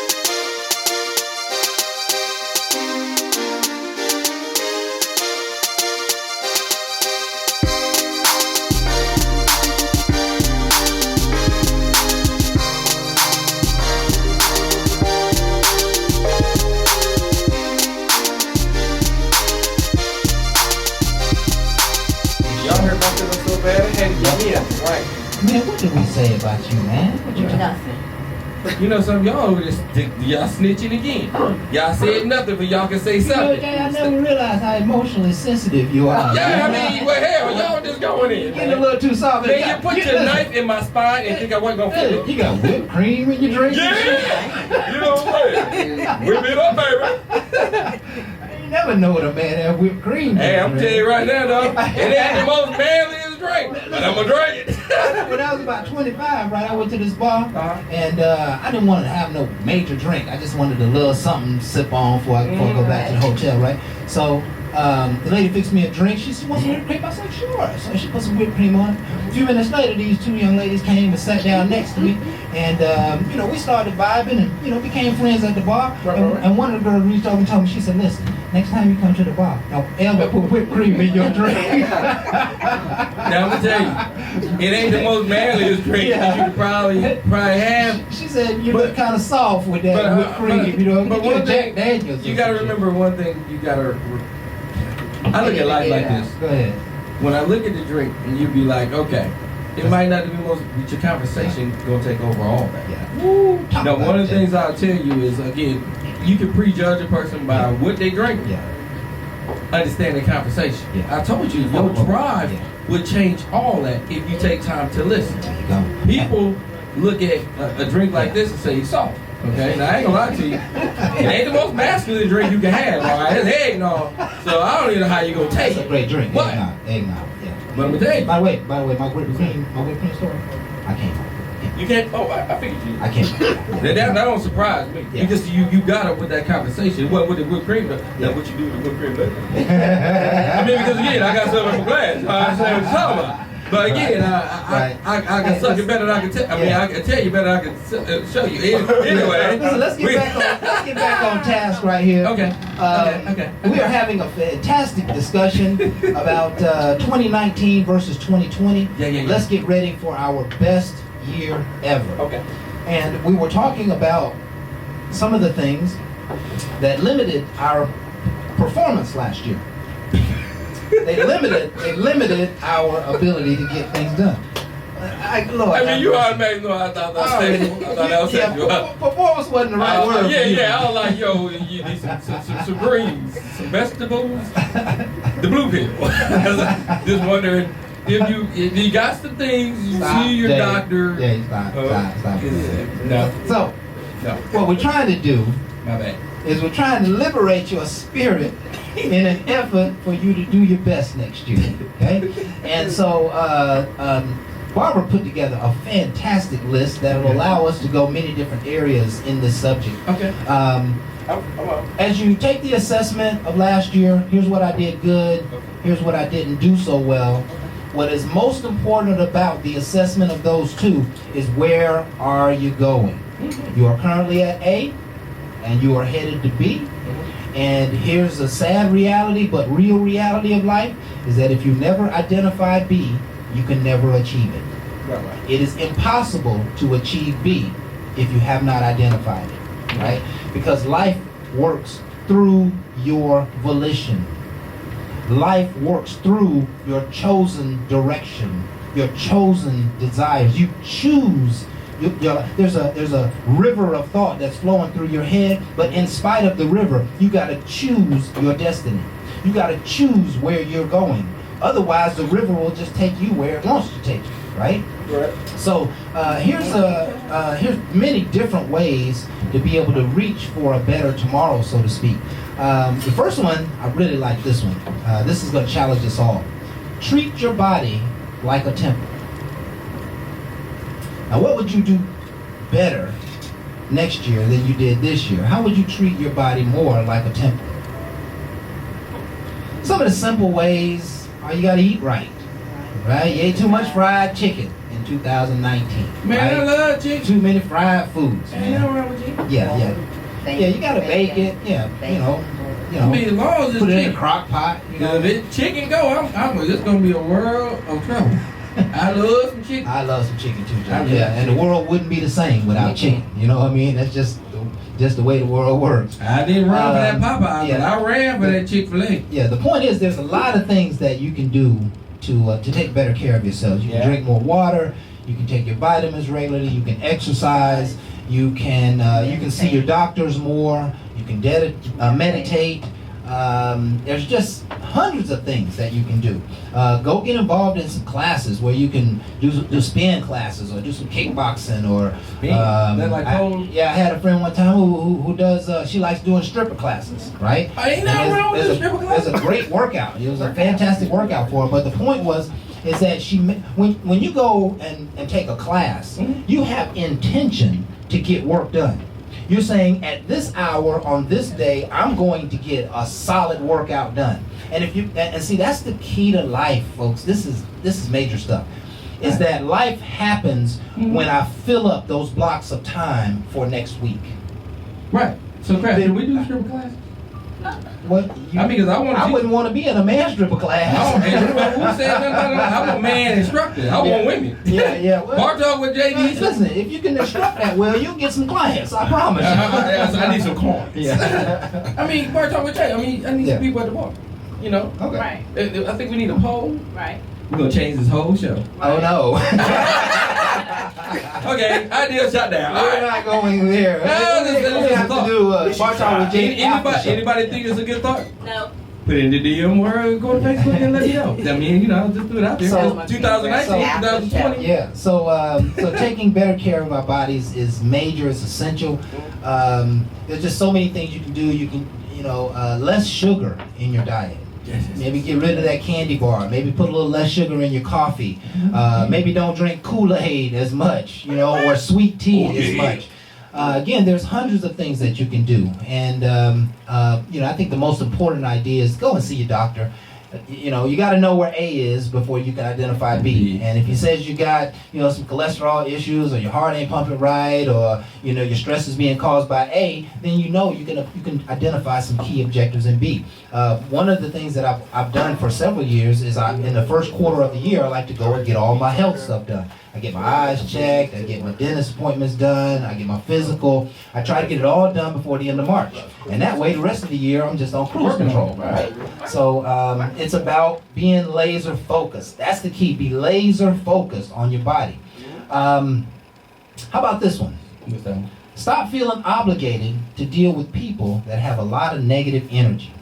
Y'all heard about this so bad? I had to get me up, right? Man, what did we say about you, man? What you Nothing. You know, some of y'all over there, y'all snitching again. Y'all said nothing, but y'all can say something. Jay, I never realized how emotionally sensitive you are. Yeah, I mean, well, hell, y'all just going in, Getting a man. little too soft. Man, you put your knife in my spine and think I wasn't gonna feel it. You got whipped cream in your drink? Yeah! You know what I'm saying? Whip it up, baby. You never know what a man have whipped cream in. Hey, I'm telling you right now, though, it ain't the most manliest drink, but I'm gonna drink it. When I was about 25, right, I went to this bar, and I didn't want to have no major drink. I just wanted a little something to sip on before I go back to the hotel, right? So the lady fixed me a drink. She said, "Want some whipped cream?" I said, "Sure." So she put some whipped cream on it. A few minutes later, these two young ladies came and sat down next to me, and you know, we started vibing, and you know, became friends at the bar. And one of the girls reached over and told me, she said, "Listen, next time you come to the bar, don't ever put whipped cream in your drink." Now I'm gonna tell you, it ain't the most manliest drink that you could probably have. She said, "You look kind of soft with that whipped cream, you know." But Get one Jack thing, Daniels. you gotta remember one thing. You gotta. I look at life like this. Go ahead. When I look at the drink, and you be like, okay, it might not be most, but your conversation gonna take over all that. Yeah. Woo, talk Now, about one of the that. things I'll tell you is, again, you can prejudge a person by what they drink. Yeah. Understand the conversation. Yeah. I told you, your drive would change all that if you take time to listen. There you go. People look at a drink like this and say it's soft. Okay, now I ain't gonna lie to you. It ain't the most masculine drink you can have, all right? It's eggnog, so I don't even know how you gonna take It's a it. great drink. What? Eggnog. Yeah. But I'm gonna tell you, By the way, my whipped cream story. I can't. you can't. Oh, I figured you. I can't. That don't surprise me Yeah. because you got it with that conversation. What with the whipped cream? That's what you do with the whipped cream. Later. I mean, because again, I got something in my glass. You know what I'm saying? What you talking about? But again, I can suck it better than I can tell. I mean, I can tell you better than I can show you. Anyway, Listen, let's get back on task right here. Okay. Okay. We are having a fantastic discussion about 2019 versus 2020. Yeah. Let's get ready for our best year ever. Okay. And we were talking about some of the things that limited our performance last year. They limited our ability to get things done. Lord, I mean, you already know I thought that was sexual. I thought that was sexual. Performance wasn't the right word. Yeah. I was like, yo, you need some greens, some vegetables, the blue pill. Just wondering if you got some things, you see your doctor. Yeah, stop. No. So, what we're trying to do My bad. is we're trying to liberate your spirit in an effort for you to do your best next year. Okay? And so Barbara put together a fantastic list that will allow us to go many different areas in this subject. Okay. As you take the assessment of last year, here's what I did good, here's what I didn't do so well. What is most important about the assessment of those two is where are you going? You are currently at A, and you are headed to B. And here's a sad reality, but real reality of life, is that if you never identify B, you can never achieve it. Right. It is impossible to achieve B if you have not identified it, right? Because life works through your volition. Life works through your chosen direction, your chosen desires. You choose. There's a river of thought that's flowing through your head, but in spite of the river, you got to choose your destiny. You got to choose where you're going. Otherwise, the river will just take you where it wants to take you, right? Right. So here's many different ways to be able to reach for a better tomorrow, so to speak. The first one, I really like this one. This is going to challenge us all. Treat your body like a temple. Now, what would you do better next year than you did this year? How would you treat your body more like a temple? Some of the simple ways are you got to eat right. Right? You ate too much fried chicken in 2019. Man, right? I love chicken. Too many fried foods. Ain't nothing wrong with chicken. Yeah, you got to bake it. Yeah, you know. I mean, as long as it's Put it in chicken. a crock pot. You know. If it's chicken go, it's gonna be a world of trouble. I love some chicken. I love some chicken too, I Joe. love Yeah, and the chicken. world wouldn't be the same without chicken. You know what I mean? That's just the way the world works. I didn't run for that Popeye, yeah. but I ran for that Chick-fil-A. Yeah, the point is there's a lot of things that you can do to take better care of yourselves. You can drink more water. You can take your vitamins regularly. You can exercise. You can see your doctors more. You can meditate. There's just hundreds of things that you can do. Go get involved in some classes where you can do spin classes or do some kickboxing or. I had a friend one time who does. She likes doing stripper classes, right? Ain't nothing wrong with the stripper class. There's a great workout. It was a fantastic workout for her. But the point is that when you go and take a class, you have intention to get work done. You're saying at this hour on this day, I'm going to get a solid workout done. And see, that's the key to life, folks. This is major stuff. Is that life happens when I fill up those blocks of time for next week. Right. So, Craig, can we do a stripper class? What? I wouldn't want to be in a man stripper class. Who said nothing about that? I'm a man instructor. I want women. Yeah. Well, Bar talk with JD. Listen, if you can instruct that well, you'll get some clients. I promise you. I need some coins. Yeah. I mean, bar talk with Jay. I need some people at the bar. You know. Okay. Right. I think we need a poll. Right. We're gonna change this whole show. Oh no. Okay, idea shut down. We're not going there. We have to do bar talk with Jay. Anybody think it's a good thought? No. Put it in the DM or go to Facebook and let me know. I mean, just do it out there. So- 2019, 2020. Yeah. So taking better care of our bodies is major. It's essential. There's just so many things you can do. You can, less sugar in your diet. Maybe get rid of that candy bar. Maybe put a little less sugar in your coffee. Maybe don't drink Kool-Aid as much, or sweet tea as much. Again, there's hundreds of things that you can do. And, I think the most important idea is go and see your doctor. You got to know where A is before you can identify B. And if he says you got, some cholesterol issues or your heart ain't pumping right or, your stress is being caused by A, then you can identify some key objectives in B. One of the things that I've done for several years is in the first quarter of the year, I like to go and get all my health stuff done. I get my eyes checked, I get my dentist appointments done, I get my physical. I try to get it all done before the end of March. And that way, the rest of the year, I'm just on cruise control, right? So it's about being laser focused. That's the key. Be laser focused on your body. How about this one? Stop feeling obligated to deal with people that have a lot of negative energy.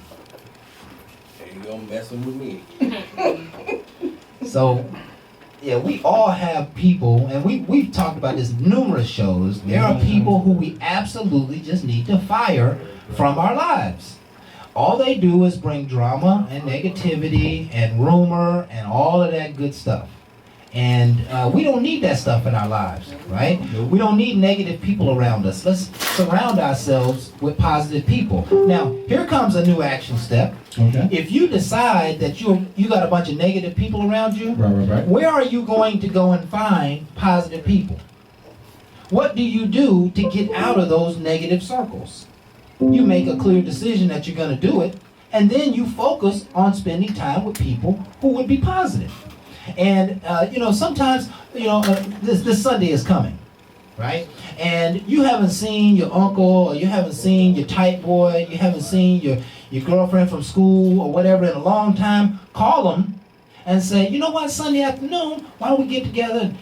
You gonna messing with me? So, yeah, we all have people, and we've talked about this numerous shows. There are people who we absolutely just need to fire from our lives. All they do is bring drama and negativity and rumor and all of that good stuff. And we don't need that stuff in our lives, right? We don't need negative people around us. Let's surround ourselves with positive people. Now, here comes a new action step. Okay. If you decide that you got a bunch of negative people around you, Right. where are you going to go and find positive people? What do you do to get out of those negative circles? You make a clear decision that you're going to do it, and then you focus on spending time with people who would be positive. And, sometimes, this Sunday is coming, right? And you haven't seen your uncle, or you haven't seen your tight boy, you haven't seen your girlfriend from school or whatever in a long time. Call them and say, you know what, Sunday afternoon, why don't we get together and,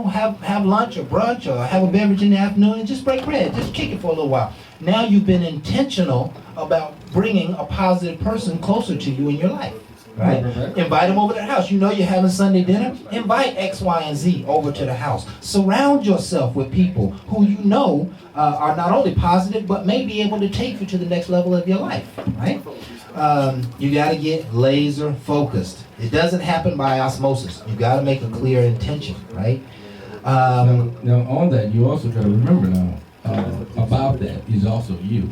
have lunch or brunch or have a beverage in the afternoon and just break bread, just kick it for a little while. Now you've been intentional about bringing a positive person closer to you in your life. Right? Invite them over to the house. You're having Sunday dinner. Invite X, Y, and Z over to the house. Surround yourself with people who are not only positive, but may be able to take you to the next level of your life. Right? You got to get laser focused. It doesn't happen by osmosis. You got to make a clear intention. Right? Now, on that, you also got to remember now about that is also you.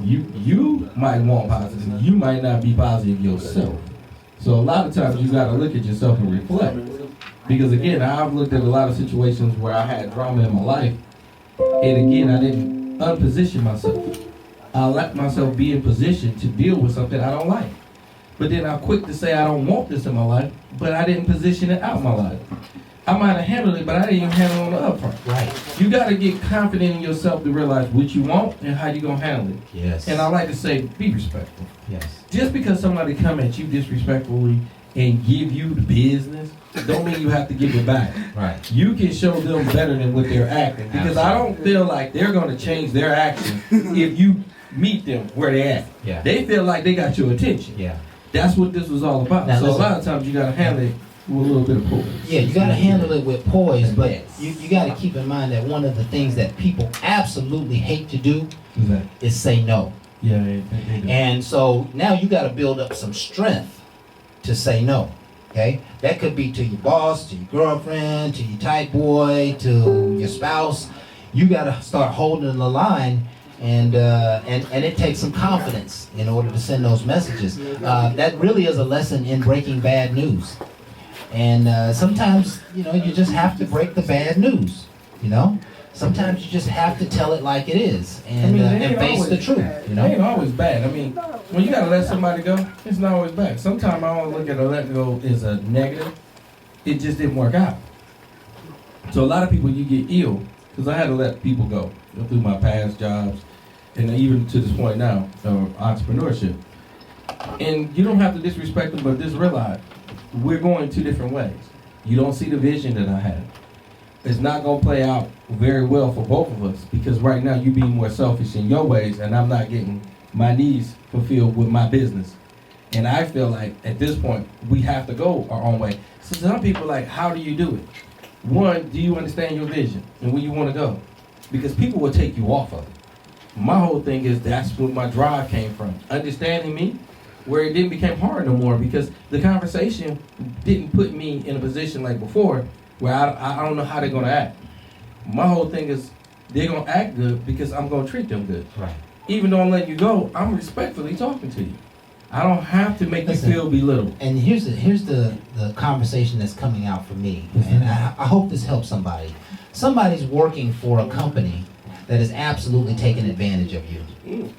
You might want positive. You might not be positive yourself. So a lot of times you got to look at yourself and reflect. Because again, I've looked at a lot of situations where I had drama in my life, and again, I didn't unposition myself. I let myself be in position to deal with something I don't like. But then I'm quick to say I don't want this in my life, but I didn't position it out in my life. I might have handled it, but I didn't even handle it on the upfront. Right. You got to get confident in yourself to realize what you want and how you're going to handle it. Yes. And I like to say, be respectful. Yes. Just because somebody come at you disrespectfully and give you the business, don't mean you have to give it back. Right. You can show them better than what they're acting. Because I don't feel like they're going to change their action if you meet them where they at. Yeah. They feel like they got your attention. Yeah. That's what this was all about. Now So listen. a lot of times you gotta handle it with a little bit of poise. Yeah, you got to handle it with poise, but you got to keep in mind that one of the things that people absolutely hate to do is say no. Yeah, they do. And so now you got to build up some strength to say no. Okay, that could be to your boss, to your girlfriend, to your tight boy, to your spouse. You got to start holding the line, and it takes some confidence in order to send those messages. That really is a lesson in breaking bad news. And sometimes, you just have to break the bad news. Sometimes you just have to tell it like it is and face the truth. It ain't always bad. I mean, when you gotta let somebody go, it's not always bad. Sometimes I don't look at a let go as a negative. It just didn't work out. So a lot of people, you get ill because I had to let people go through my past jobs and even to this point now, entrepreneurship. And you don't have to disrespect them, but just realize we're going two different ways. You don't see the vision that I had. It's not going to play out very well for both of us because right now you're being more selfish in your ways and I'm not getting my needs fulfilled with my business. And I feel like at this point we have to go our own way. So some people are like, how do you do it? One, do you understand your vision and where you want to go? Because people will take you off of it. My whole thing is that's where my drive came from. Understanding me, where it didn't become hard no more because the conversation didn't put me in a position like before where I don't know how they're going to act. My whole thing is they're going to act good because I'm going to treat them good. Right. Even though I'm letting you go, I'm respectfully talking to you. I don't have to make Listen, you feel belittled. And here's the conversation that's coming out for me, and I hope this helps somebody. Somebody's working for a company that is absolutely taking advantage of you.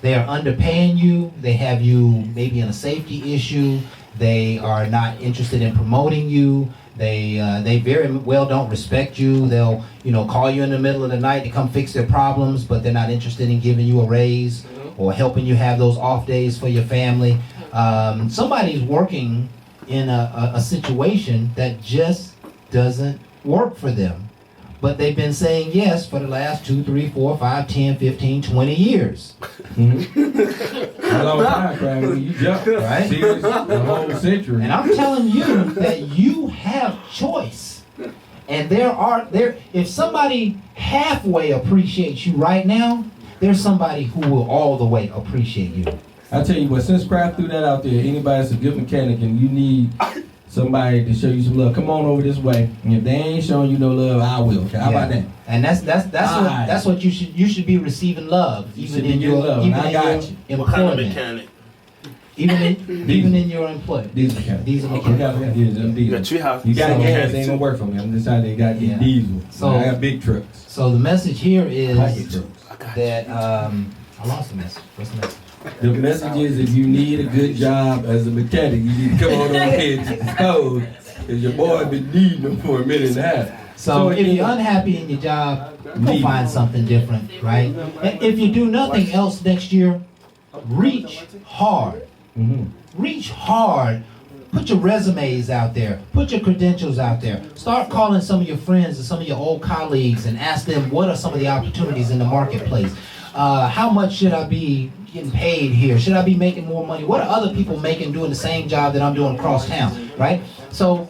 They are underpaying you. They have you maybe in a safety issue. They are not interested in promoting you. They very well don't respect you. They'll call you in the middle of the night to come fix their problems, but they're not interested in giving you a raise or helping you have those off days for your family. Somebody's working in a situation that just doesn't work for them. But they've been saying yes for the last 2, 3, 4, 5, 10, 15, 20 years. A long time, Craig. You jumped, Right? Serious, the whole century. And I'm telling you that you have choice. And if somebody halfway appreciates you right now, there's somebody who will all the way appreciate you. I tell you what, since Kraft threw that out there, anybody that's a good mechanic and you need somebody to show you some love, come on over this way. And if they ain't showing you no love, I will. How about that? And that's what you should be receiving love, even in your employment. What kind of mechanic? Even in your employment. Diesel mechanic. Diesel mechanic. You got treehouse. You got So- gas, ain't gonna work for me. I'm just trying to got these Yeah. diesel. So- I got big trucks. So the message here is I got that I lost the message. What's the message? The message is if you need a good job as a mechanic, you need to come on over here to the code because your boy been needing them for a minute and a half. So if you're unhappy in your job, go find something different, right? And if you do nothing else next year, reach hard. Mm-hmm. Reach hard. Put your resumes out there. Put your credentials out there. Start calling some of your friends and some of your old colleagues and ask them what are some of the opportunities in the marketplace. How much should I be getting paid here? Should I be making more money? What are other people making doing the same job that I'm doing across town, right? So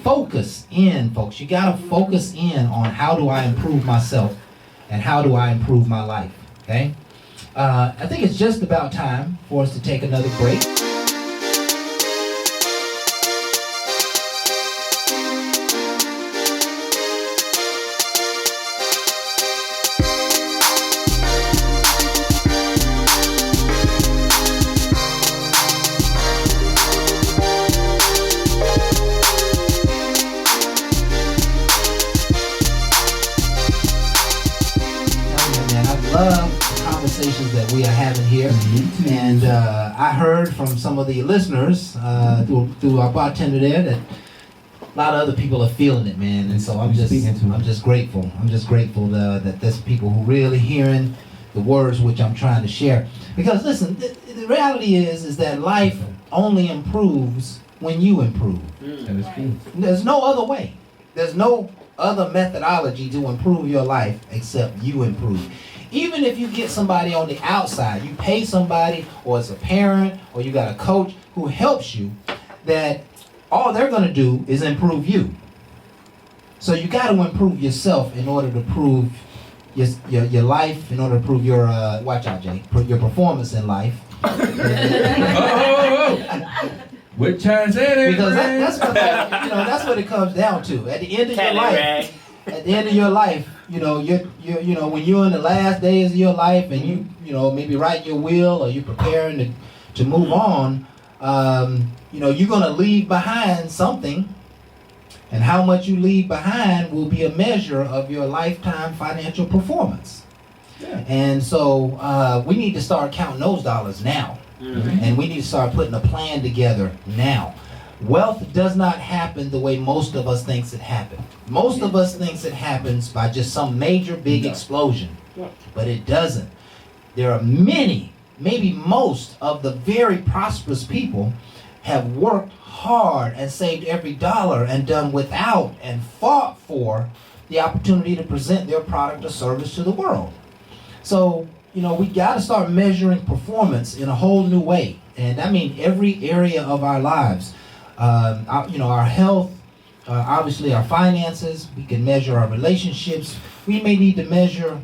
focus in, folks. You got to focus in on how do I improve myself and how do I improve my life, okay? I think it's just about time for us to take another break. Love the conversations that we are having here, and I heard from some of the listeners through our bartender there that a lot of other people are feeling it, man, and so I'm just grateful. I'm just grateful that there's people who really hearing the words which I'm trying to share. Because listen, the reality is that life only improves when you improve. That is true. There's no other way. There's no other methodology to improve your life except you improve. even if you get somebody on the outside, you pay somebody, or as a parent, or you got a coach who helps you, that all they're going to do is improve you. So you got to improve yourself in order to improve your life, in order to improve your, watch out, Jay, your performance in life. What time said Because that's what it comes down to. At the end of your life, at the end of your life, you're when you're in the last days of your life, and you maybe writing your will, or you're preparing to move on, you're gonna leave behind something, and how much you leave behind will be a measure of your lifetime financial performance. Yeah. And so we need to start counting those dollars now. Mm-hmm. And we need to start putting a plan together now. Wealth does not happen the way most of us thinks it happens. Most of us thinks it happens by just some major big explosion. But it doesn't. There are many, maybe most of the very prosperous people have worked hard and saved every dollar and done without and fought for the opportunity to present their product or service to the world. So, we got to start measuring performance in a whole new way. And I mean every area of our lives. Our health, obviously our finances. We can measure our relationships. We may need to measure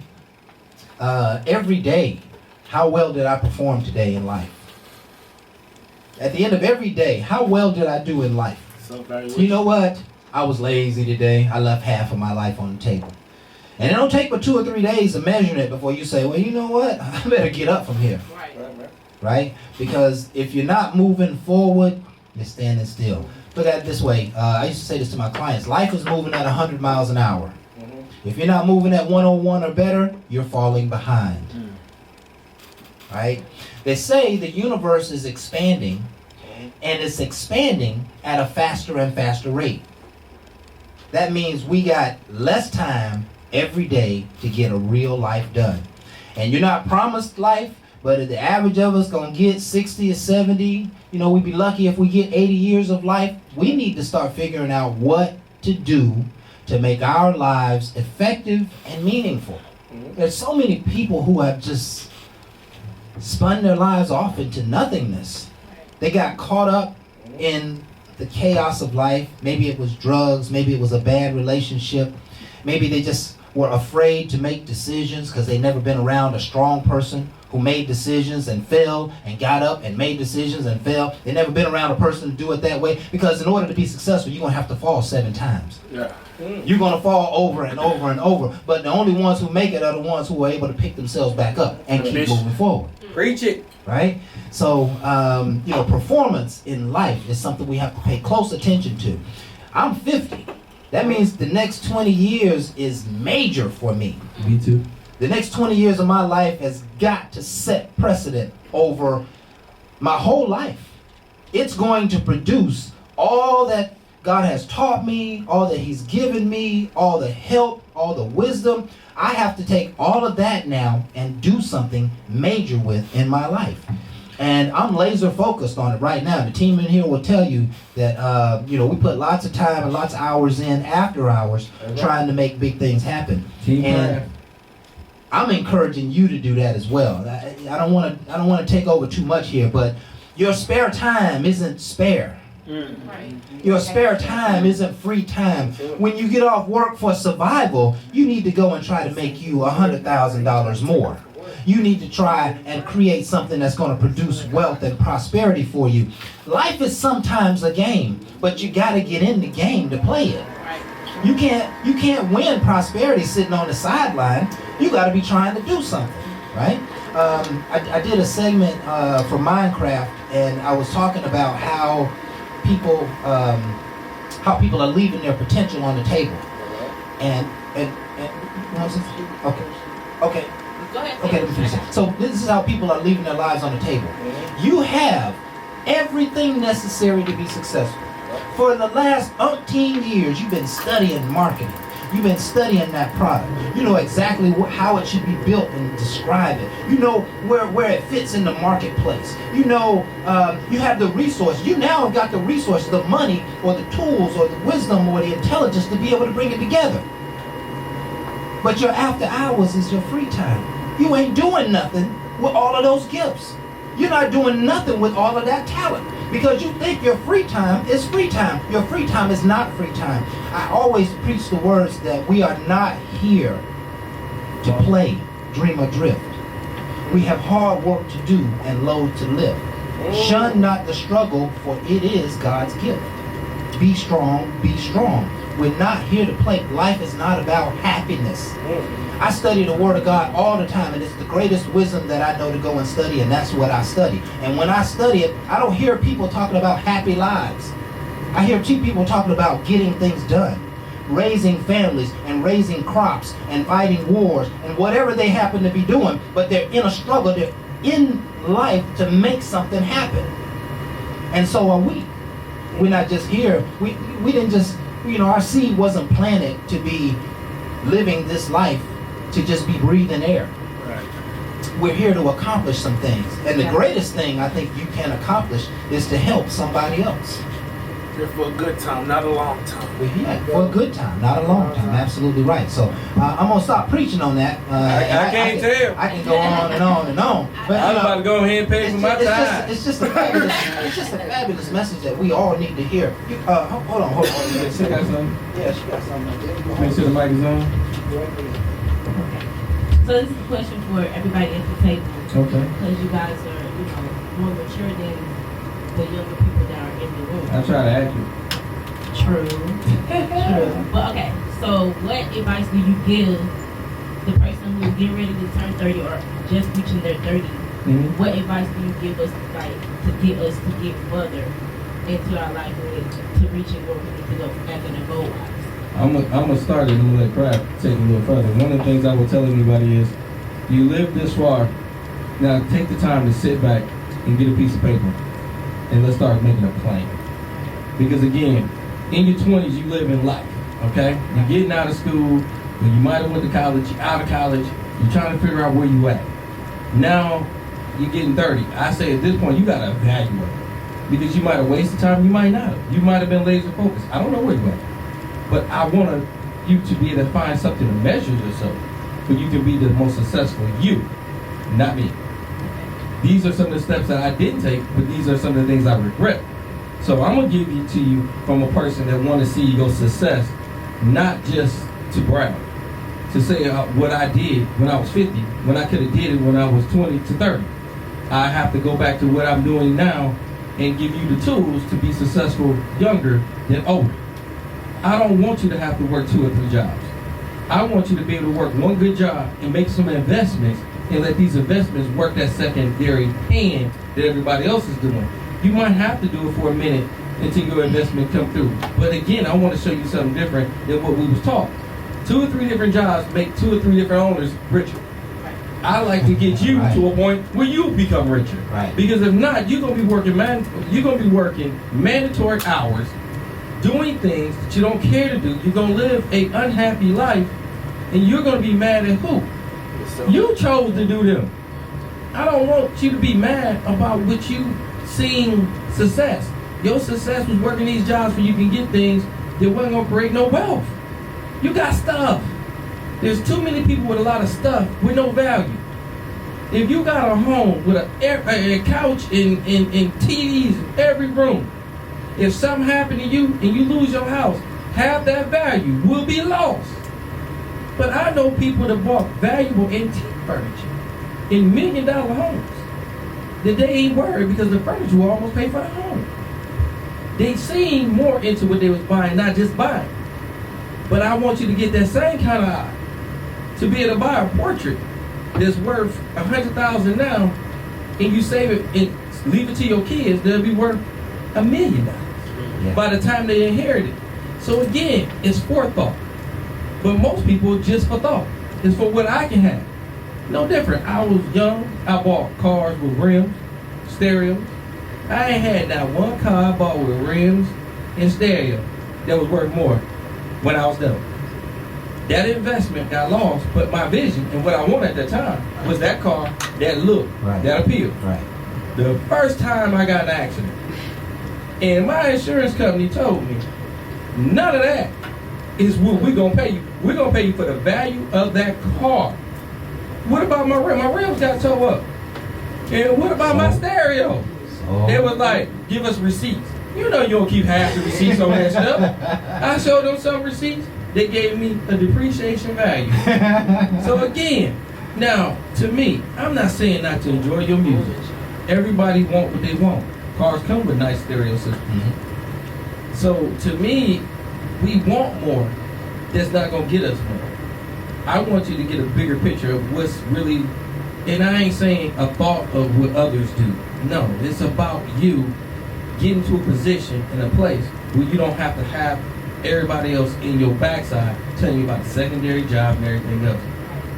every day, how well did I perform today in life? At the end of every day, how well did I do in life? You know what? I was lazy today. I left half of my life on the table. And it don't take but 2 or 3 days to measure it before you say, well, you know what? I better get up from here. Right? Because if you're not moving forward, you're standing still. Look at it this way. I used to say this to my clients. Life is moving at 100 miles an hour. Mm-hmm. If you're not moving at 101 or better, you're falling behind. Right? They say the universe is expanding, and it's expanding at a faster and faster rate. That means we got less time every day to get a real life done. And you're not promised life, but if the average of us gonna get 60 or 70, we'd be lucky if we get 80 years of life. We need to start figuring out what to do to make our lives effective and meaningful. There's so many people who have just spun their lives off into nothingness. They got caught up in the chaos of life. Maybe it was drugs, maybe it was a bad relationship, maybe they just were afraid to make decisions because they never been around a strong person who made decisions and fell and got up and made decisions and fell. They never been around a person to do it that way, because in order to be successful, you're going to have to fall 7 times. Yeah. You're going to fall over and over and over. But the only ones who make it are the ones who are able to pick themselves back up and keep moving forward. Preach it. Right? So, performance in life is something we have to pay close attention to. I'm 50. That means the next 20 years is major for me. Me too. The next 20 years of my life has got to set precedent over my whole life. It's going to produce all that God has taught me, all that He's given me, all the help, all the wisdom. I have to take all of that now and do something major with in my life. And I'm laser focused on it right now. The team in here will tell you that, we put lots of time and lots of hours in after hours trying to make big things happen. And I'm encouraging you to do that as well. I don't want to take over too much here, but your spare time isn't spare. Your spare time isn't free time. When you get off work for survival, you need to go and try to make you $100,000 more. You need to try and create something that's going to produce wealth and prosperity for you. Life is sometimes a game, but you got to get in the game to play it. You can't win prosperity sitting on the sideline. You got to be trying to do something, right? I did a segment for Minecraft, and I was talking about how people are leaving their potential on the table. And okay. Go ahead. Okay, let me finish it. So this is how people are leaving their lives on the table. You have everything necessary to be successful. For the last 18 years, you've been studying marketing. You've been studying that product. You know exactly how it should be built and describe it. You know where it fits in the marketplace. You know, you have the resources. You now have got the resources, the money, or the tools, or the wisdom, or the intelligence to be able to bring it together. But your after hours is your free time. You ain't doing nothing with all of those gifts. You're not doing nothing with all of that talent because you think your free time is free time. Your free time is not free time. I always preach the words that we are not here to play, dream, or drift. We have hard work to do and load to lift. Shun not the struggle, for it is God's gift. Be strong, be strong. We're not here to play. Life is not about happiness. I study the Word of God all the time, and it's the greatest wisdom that I know to go and study, and that's what I study. And when I study it, I don't hear people talking about happy lives. I hear people talking about getting things done, raising families and raising crops and fighting wars and whatever they happen to be doing, but they're in a struggle. They're in life to make something happen. And so are we. We're not just here. We didn't just, our seed wasn't planted to be living this life to just be breathing air. Right. We're here to accomplish some things. And the greatest thing I think you can accomplish is to help somebody else. Here for a good time, not a long time. Yeah, for a good time, not a long time. Absolutely right. So I'm gonna stop preaching on that. I can't tell. I can go on and on and on. But I'm about to go ahead and pay for my time. It's just a fabulous message that we all need to hear. Hold on. She got something? Yeah, she got something up there. Make sure the mic is on. So this is a question for everybody at the table. Okay. Because you guys are, more mature than the younger people that are in the room. I try to act it. True. True. But okay, so what advice do you give the person who's getting ready to turn 30 or just reaching their 30s? Mm-hmm. What advice do you give us to get us to get further into our life to reaching where we need to go as in a goal wise? I'm gonna start it and I'm gonna let Crab take it a little further. One of the things I will tell anybody is, you live this far, now take the time to sit back and get a piece of paper and let's start making a plan. Because again, in your 20s you live in life, okay? You're getting out of school, you might have went to college, you're out of college, you're trying to figure out where you at. Now you're getting 30. I say at this point you gotta evaluate. Because you might have wasted time, you might not have. You might have been laser focused. I don't know where you're at. But I want you to be able to find something to measure yourself so you can be the most successful you, not me. These are some of the steps that I didn't take, but these are some of the things I regret. So I'm going to give it to you from a person that want to see your success, not just to brag. To say what I did when I was 50, when I could have did it when I was 20 to 30. I have to go back to what I'm doing now and give you the tools to be successful younger than older. I don't want you to have to work 2 or 3 jobs. I want you to be able to work one good job and make some investments and let these investments work that secondary hand that everybody else is doing. You might have to do it for a minute until your investment come through. But again, I want to show you something different than what we was taught. 2 or 3 different jobs make 2 or 3 different owners richer. I like to get you to a point where you become richer. Right. Because if not, you're gonna be working mandatory hours, doing things that you don't care to do. You're gonna live a unhappy life, and you're gonna be mad at who? You chose to do them. I don't want you to be mad about what you seeing success. Your success was working these jobs where you can get things that wasn't gonna create no wealth. You got stuff. There's too many people with a lot of stuff with no value. If you got a home with a couch and TVs in every room, if something happened to you and you lose your house, half that value will be lost. But I know people that bought valuable antique furniture in $1 million homes that they ain't worried because the furniture will almost pay for the home. They seen more into what they was buying, not just buying. But I want you to get that same kind of eye to be able to buy a portrait that's worth $100,000 now, and you save it and leave it to your kids, they'll be worth $1 million by the time they inherit it. So again, it's forethought. But most people just for thought. It's for what I can have. No different. I was young. I bought cars with rims, stereos. I ain't had not one car I bought with rims and stereo that was worth more when I was done. That investment got lost, but my vision and what I wanted at that time was that car, that look, that appeal. Right. The first time I got in an accident, and my insurance company told me, none of that is what we're gonna pay you. We're gonna pay you for the value of that car. What about my rim? My rims got towed up. And what about my stereo? They was like, give us receipts. You know you don't keep half the receipts on that stuff. I showed them some receipts. They gave me a depreciation value. So again, now, to me, I'm not saying not to enjoy your music. Everybody want what they want. Cars come with nice stereo systems. Mm-hmm. So to me, we want more. That's not going to get us more. I want you to get a bigger picture of what's really, and I ain't saying a thought of what others do. No, it's about you getting to a position in a place where you don't have to have everybody else in your backside telling you about the secondary job and everything else.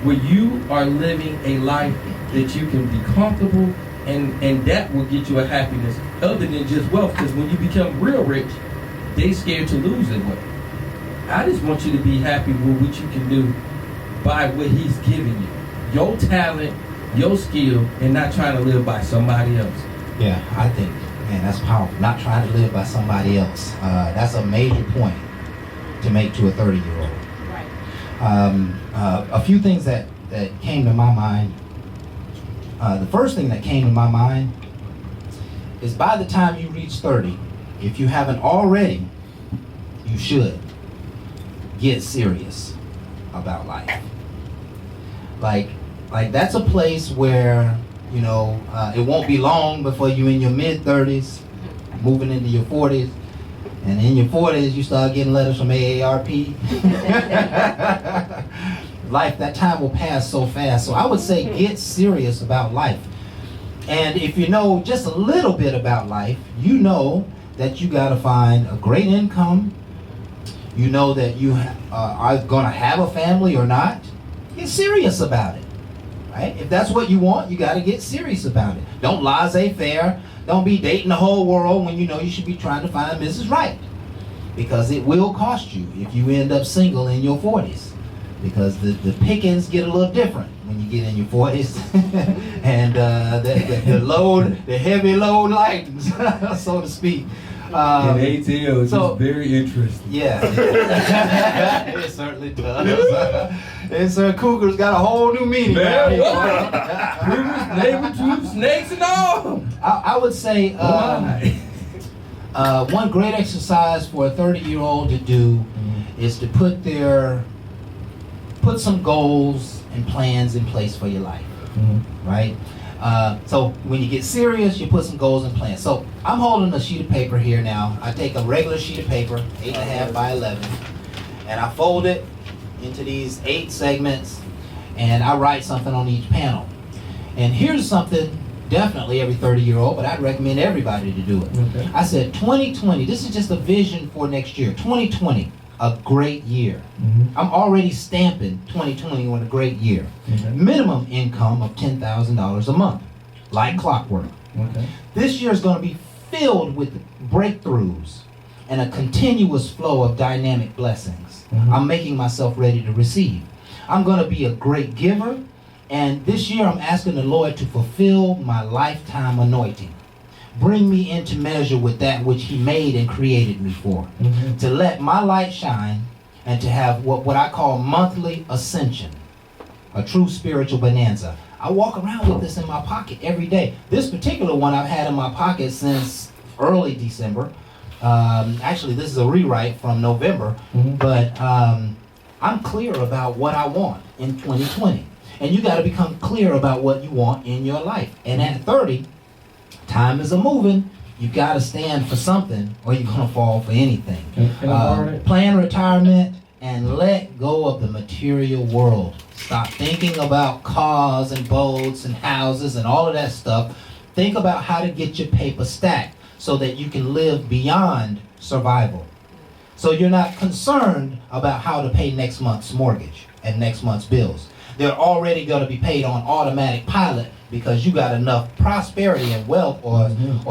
Where you are living a life that you can be comfortable, and that will get you a happiness other than just wealth. Because when you become real rich, they scared to lose it. I just want you to be happy with what you can do by what he's giving you. Your talent, your skill, and not trying to live by somebody else. Yeah, I think, man, that's powerful. Not trying to live by somebody else. That's a major point to make to a 30-year-old. Right. A few things that came to my mind. The first thing that came to my mind is by the time you reach 30, if you haven't already, you should get serious about life. Like that's a place where, you know, it won't be long before you're in your mid-30s, moving into your 40s. And in your 40s, you start getting letters from AARP. Life, that time will pass so fast. So I would say get serious about life. And if you know just a little bit about life, you know that you got to find a great income. You know that you are going to have a family or not. Get serious about it, right? If that's what you want, you got to get serious about it. Don't laissez-faire. Don't be dating the whole world when you know you should be trying to find Mrs. Right. Because it will cost you if you end up single in your 40s. Because the pickings get a little different when you get in your 40s. And the heavy load lightens, so to speak. In ATL, it's just very interesting. Yeah. It certainly does. And Cougar's got a whole new meaning. Cougars, neighbor troops, snakes, and all. I would say one great exercise for a 30-year-old to do is to put some goals and plans in place for your life, right? So when you get serious, you put some goals and plans. So I'm holding a sheet of paper here now. I take a regular sheet of paper, 8.5 by 11, and I fold it into these 8 segments, and I write something on each panel. And here's something definitely every 30-year-old, but I'd recommend everybody to do it. Okay. I said 2020, this is just a vision for next year. 2020, a great year. I'm already stamping 2020 on a great year. Okay. Minimum income of $10,000 a month, like clockwork. Okay. This year is going to be filled with breakthroughs and a continuous flow of dynamic blessings. I'm making myself ready to receive. I'm going to be a great giver, and this year I'm asking the Lord to fulfill my lifetime anointing. Bring me into measure with that which he made and created me for. To let my light shine and to have what I call monthly ascension, a true spiritual bonanza. I walk around with this in my pocket every day. This particular one I've had in my pocket since early December. Actually, this is a rewrite from November, but I'm clear about what I want in 2020. And you got to become clear about what you want in your life. And at 30, time is a-moving. You got to stand for something or you're going to fall for anything. Plan retirement and let go of the material world. Stop thinking about cars and boats and houses and all of that stuff. Think about how to get your paper stacked so that you can live beyond survival. So you're not concerned about how to pay next month's mortgage and next month's bills. They're already going to be paid on automatic pilot because you got enough prosperity and wealth or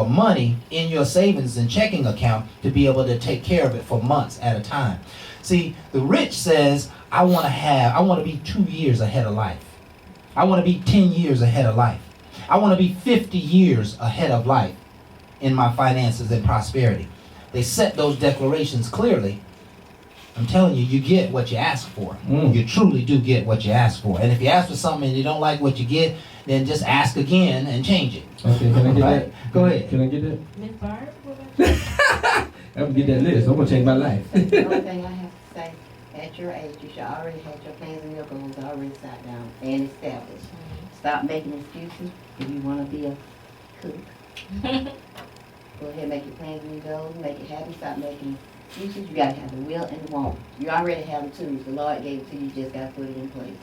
money in your savings and checking account to be able to take care of it for months at a time. See, the rich says, I want to be 2 years ahead of life. I want to be 10 years ahead of life. I want to be 50 years ahead of life in my finances and prosperity. They set those declarations clearly, I'm telling you, you get what you ask for. You truly do get what you ask for. And if you ask for something and you don't like what you get, then just ask again and change it. Okay, can I get that? Go ahead. Can I get that? Miss Barb, what about you? I'm gonna get that list. I'm gonna change my life. The only thing I have to say, at your age, you should already have your plans and your goals already sat down and established. Stop making excuses if you want to be a cook. Go ahead, make your plans and your goals, make it happen. Stop making excuses. You gotta have the will and the want. You already have the tools. The Lord gave it to you. You just gotta put it in place.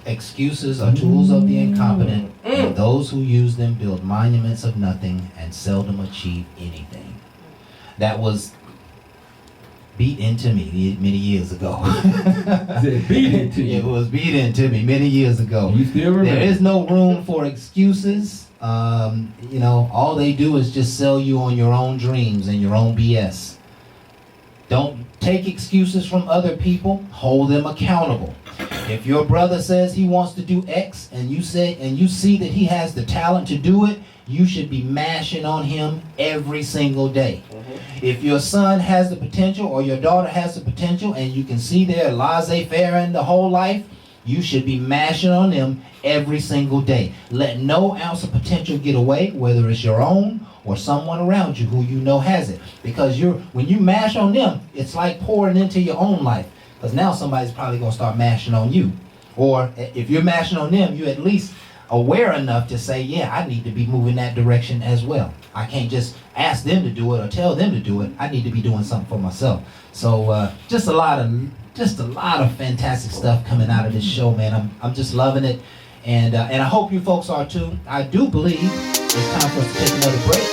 Excuses are tools of the incompetent, and those who use them build monuments of nothing and seldom achieve anything. That was beat into me many years ago. Beat into you. It was beat into me many years ago. You still remember? There is no room for excuses. You know, all they do is just sell you on your own dreams and your own BS. Don't take excuses from other people. Hold them accountable. If your brother says he wants to do X and you see that he has the talent to do it, you should be mashing on him every single day. If your son has the potential or your daughter has the potential and you can see they're laissez-faire the whole life, you should be mashing on them every single day. Let no ounce of potential get away, whether it's your own or someone around you who you know has it. Because when you mash on them, it's like pouring into your own life. Because now somebody's probably going to start mashing on you. Or if you're mashing on them, you're at least aware enough to say, yeah, I need to be moving that direction as well. I can't just ask them to do it or tell them to do it. I need to be doing something for myself. So just a lot of fantastic stuff coming out of this show, man. I'm just loving it. And I hope you folks are too. I do believe it's time for us to take another break.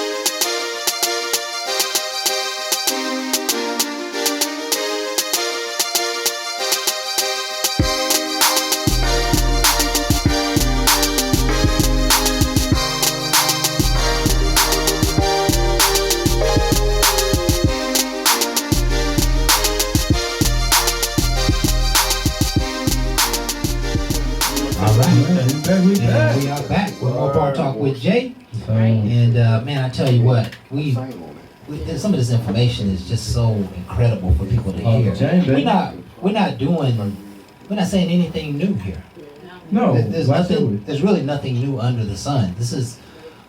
And we are back with more Bar Talk with Jay. And man, I tell you what, some of this information is just so incredible for people to hear. We're not saying anything new here. No, there's really nothing new under the sun. This is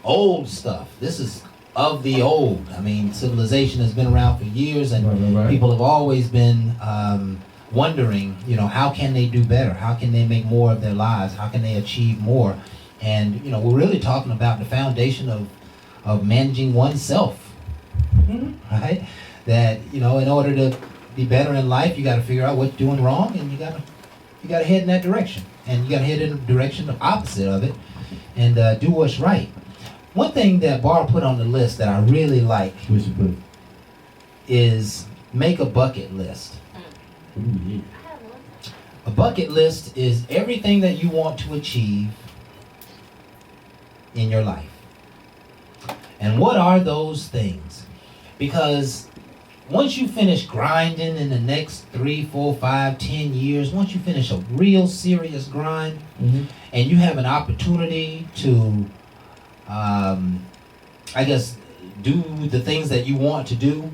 old stuff. This is of the old. I mean, civilization has been around for years, and people have always been wondering, you know, how can they do better? How can they make more of their lives? How can they achieve more? And, you know, we're really talking about the foundation of managing oneself, right? That, you know, in order to be better in life, you got to figure out what's doing wrong, and you got to head in that direction. And you got to head in the direction the opposite of it, and do what's right. One thing that Bar put on the list that I really like is make a bucket list. A bucket list is everything that you want to achieve in your life. And what are those things? Because once you finish grinding in the next 3, 4, 5, 10 years, once you finish a real serious grind, and you have an opportunity to, I guess, do the things that you want to do,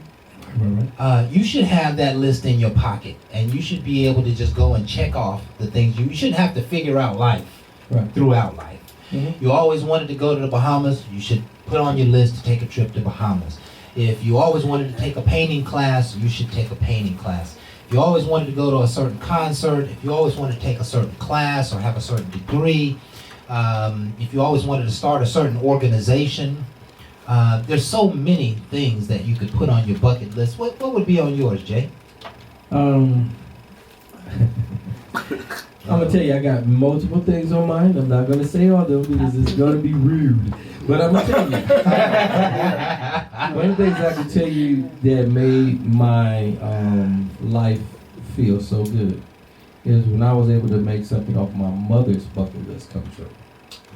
you should have that list in your pocket, and you should be able to just go and check off the things. You shouldn't have to figure out life throughout life. You always wanted to go to the Bahamas, you should put on your list to take a trip to Bahamas. If you always wanted to take a painting class, you should take a painting class. If you always wanted to go to a certain concert, if you always wanted to take a certain class or have a certain degree, if you always wanted to start a certain organization, there's so many things that you could put on your bucket list. What would be on yours, Jay? I'm gonna tell you, I got multiple things on mine. I'm not gonna say all of them because it's gonna be rude. But I'm gonna tell you. One of the things I can tell you that made my life feel so good is when I was able to make something off my mother's bucket list come true.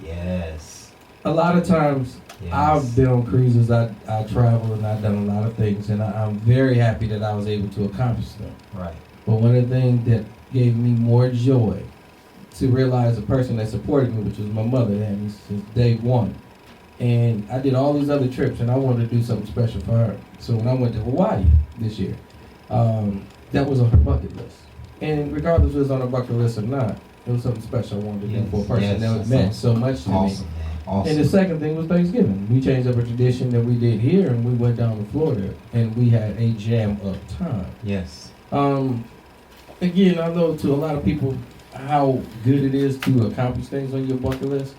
Yes. A lot of times, yes. I've been on cruises, I travel, and I've done a lot of things, and I'm very happy that I was able to accomplish them. Right. But one of the things that gave me more joy to realize the person that supported me, which was my mother, that had me since day one. And I did all these other trips, and I wanted to do something special for her. So when I went to Hawaii this year, that was on her bucket list. And regardless if it was on her bucket list or not, it was something special I wanted to do for a person that meant so much to me. Awesome, man. Awesome. And the second thing was Thanksgiving. We changed up a tradition that we did here, and we went down to Florida, and we had a jam up time. Yes. Again, I know to a lot of people how good it is to accomplish things on your bucket list,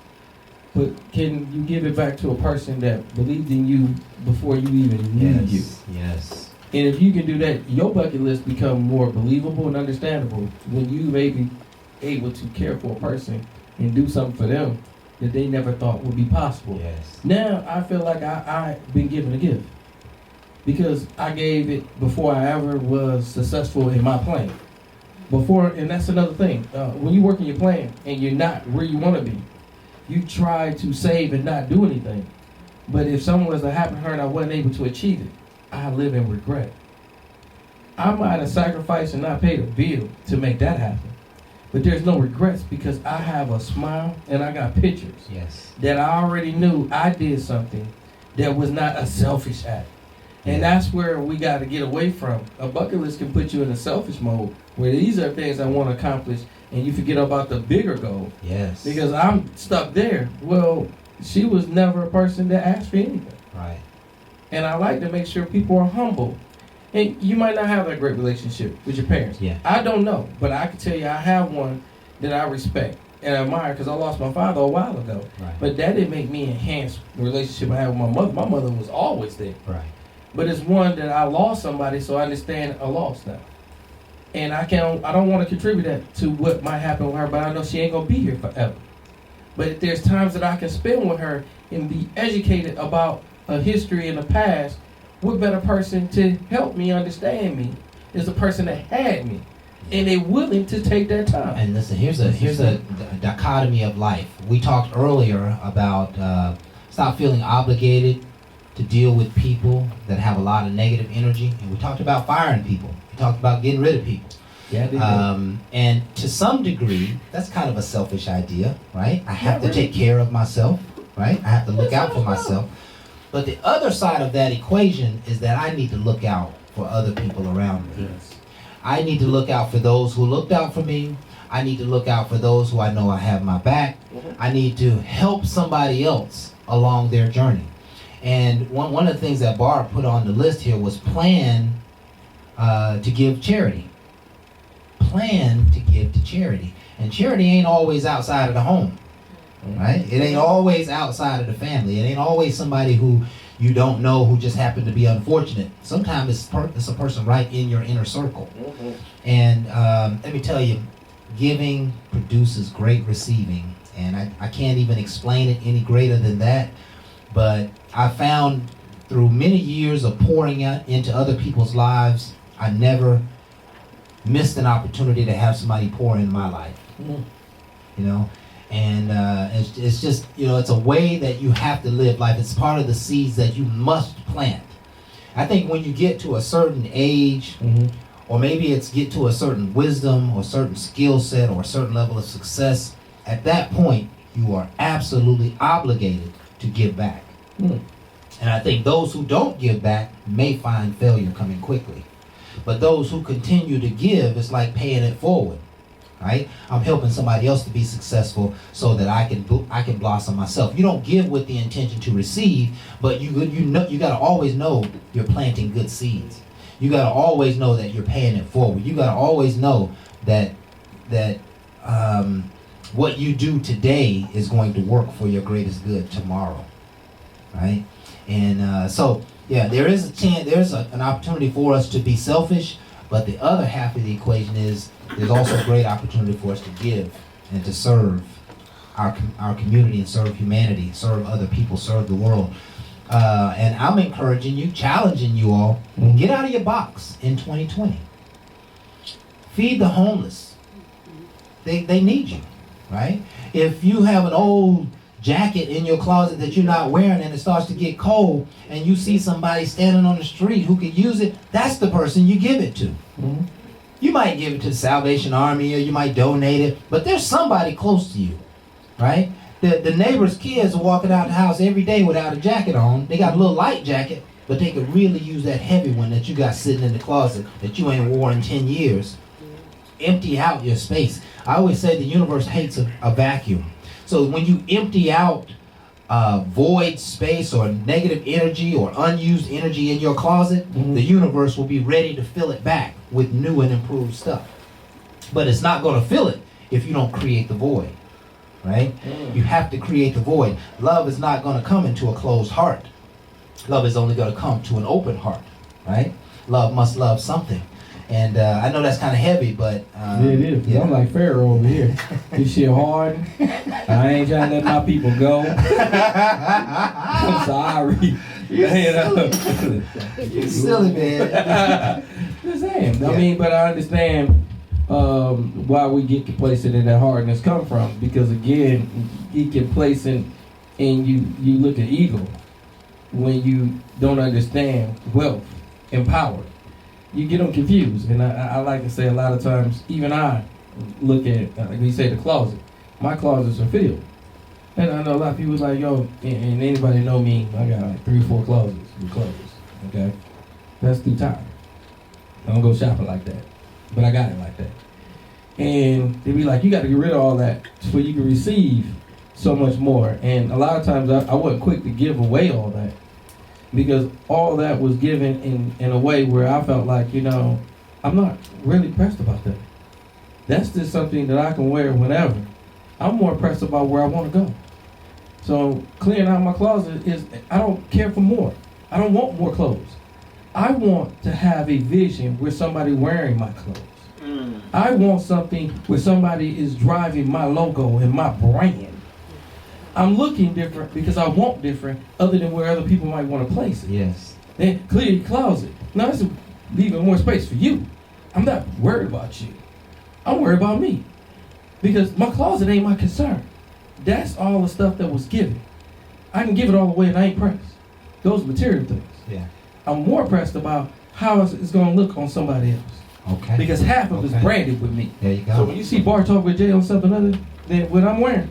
but can you give it back to a person that believed in you before you even knew you? Yes. And if you can do that, your bucket list become more believable and understandable when you may be able to care for a person and do something for them that they never thought would be possible. Yes. Now I feel like I've been given a gift because I gave it before I ever was successful in my plan. Before, and that's another thing. When you work in your plan and you're not where you want to be, you try to save and not do anything. But if something was to happen to her and I wasn't able to achieve it, I live in regret. I might have sacrificed and not paid a bill to make that happen. But there's no regrets because I have a smile and I got pictures that I already knew I did something that was not a selfish act. And that's where we got to get away from. A bucket list can put you in a selfish mode where these are things I want to accomplish and you forget about the bigger goal. Yes. Because I'm stuck there. Well, she was never a person that asked for anything. Right. And I like to make sure people are humble. And you might not have that great relationship with your parents. Yeah. I don't know, but I can tell you I have one that I respect and admire because I lost my father a while ago. Right. But that didn't make me enhance the relationship I had with my mother. My mother was always there. Right. But it's one that I lost somebody, so I understand a loss now. And I don't want to contribute that to what might happen with her, but I know she ain't gonna be here forever. But there's times that I can spend with her and be educated about a history in the past. What better person to help me understand me is the person that had me, and they're willing to take that time. And listen, here's a dichotomy of life. We talked earlier about stop feeling obligated to deal with people that have a lot of negative energy, and we talked about firing people. We talked about getting rid of people. Yeah, and to some degree, that's kind of a selfish idea, right? I have Not to take care of myself, right? I have to look out for myself. But the other side of that equation is that I need to look out for other people around me. Yes. I need to look out for those who looked out for me. I need to look out for those who I know I have my back. I need to help somebody else along their journey. And one of the things that Barb put on the list here was plan to give charity. Plan to give to charity. And charity ain't always outside of the home. Right? It ain't always outside of the family. It ain't always somebody who you don't know who just happened to be unfortunate. Sometimes it's a person right in your inner circle. And let me tell you, giving produces great receiving. And I can't even explain it any greater than that. But I found through many years of pouring out into other people's lives, I never missed an opportunity to have somebody pour in my life. You know? And it's just, it's a way that you have to live life. It's part of the seeds that you must plant. I think when you get to a certain age, or maybe it's get to a certain wisdom or certain skill set or a certain level of success, at that point, you are absolutely obligated to give back. And I think those who don't give back may find failure coming quickly. But those who continue to give, it's like paying it forward. Right? I'm helping somebody else to be successful so that I can blossom myself. You don't give with the intention to receive, but you got to always know you're planting good seeds. You got to always know that you're paying it forward. You got to always know that what you do today is going to work for your greatest good tomorrow. Right? And so there is a chance. There's an opportunity for us to be selfish, but the other half of the equation is there's also a great opportunity for us to give and to serve our community and serve humanity, serve other people, serve the world. And I'm encouraging you, challenging you all, get out of your box in 2020. Feed the homeless. They need you, right? If you have an old jacket in your closet that you're not wearing and it starts to get cold and you see somebody standing on the street who could use it, that's the person you give it to. You might give it to the Salvation Army or you might donate it, but there's somebody close to you, right? The neighbor's kids are walking out the house every day without a jacket on. They got a little light jacket, but they could really use that heavy one that you got sitting in the closet that you ain't worn in 10 years. Empty out your space. I always say the universe hates a vacuum. So when you empty out void space or negative energy or unused energy in your closet, the universe will be ready to fill it back with new and improved stuff. But it's not going to fill it if you don't create the void, right? You have to create the void. Love is not going to come into a closed heart. Love is only going to come to an open heart, right? Love must love something. And I know that's kind of heavy, but... yeah, it is. Yeah. I'm like Pharaoh over here. This shit hard. I ain't trying to let my people go. I'm sorry. You're silly, man. Just saying. I mean, but I understand why we get complacent in that hardness come from. Because, again, you get complacent and you look at ego when you don't understand wealth and power. You get them confused, and I like to say a lot of times, even I look at, like we say, the closet. My closets are filled. And I know a lot of people like, yo, and anybody know me, I got like 3 or 4 closets with clothes, okay? That's through time. I don't go shopping like that, but I got it like that. And they be like, you got to get rid of all that so you can receive so much more. And a lot of times I wasn't quick to give away all that, because all that was given in a way where I felt like, you know, I'm not really pressed about that. That's just something that I can wear whenever. I'm more pressed about where I want to go. So clearing out my closet is, I don't care for more. I don't want more clothes. I want to have a vision where somebody wearing my clothes. I want something where somebody is driving my logo and my brand. I'm looking different because I want different, other than where other people might want to place it. Yes. Then clear your closet. Now that's leaving more space for you. I'm not worried about you. I'm worried about me. Because my closet ain't my concern. That's all the stuff that was given. I can give it all away and I ain't pressed. Those material things. Yeah. I'm more pressed about how it's going to look on somebody else. Okay. Because half of it's branded with me. There you go. So when you see Bar Talk with Jay on something other than what I'm wearing,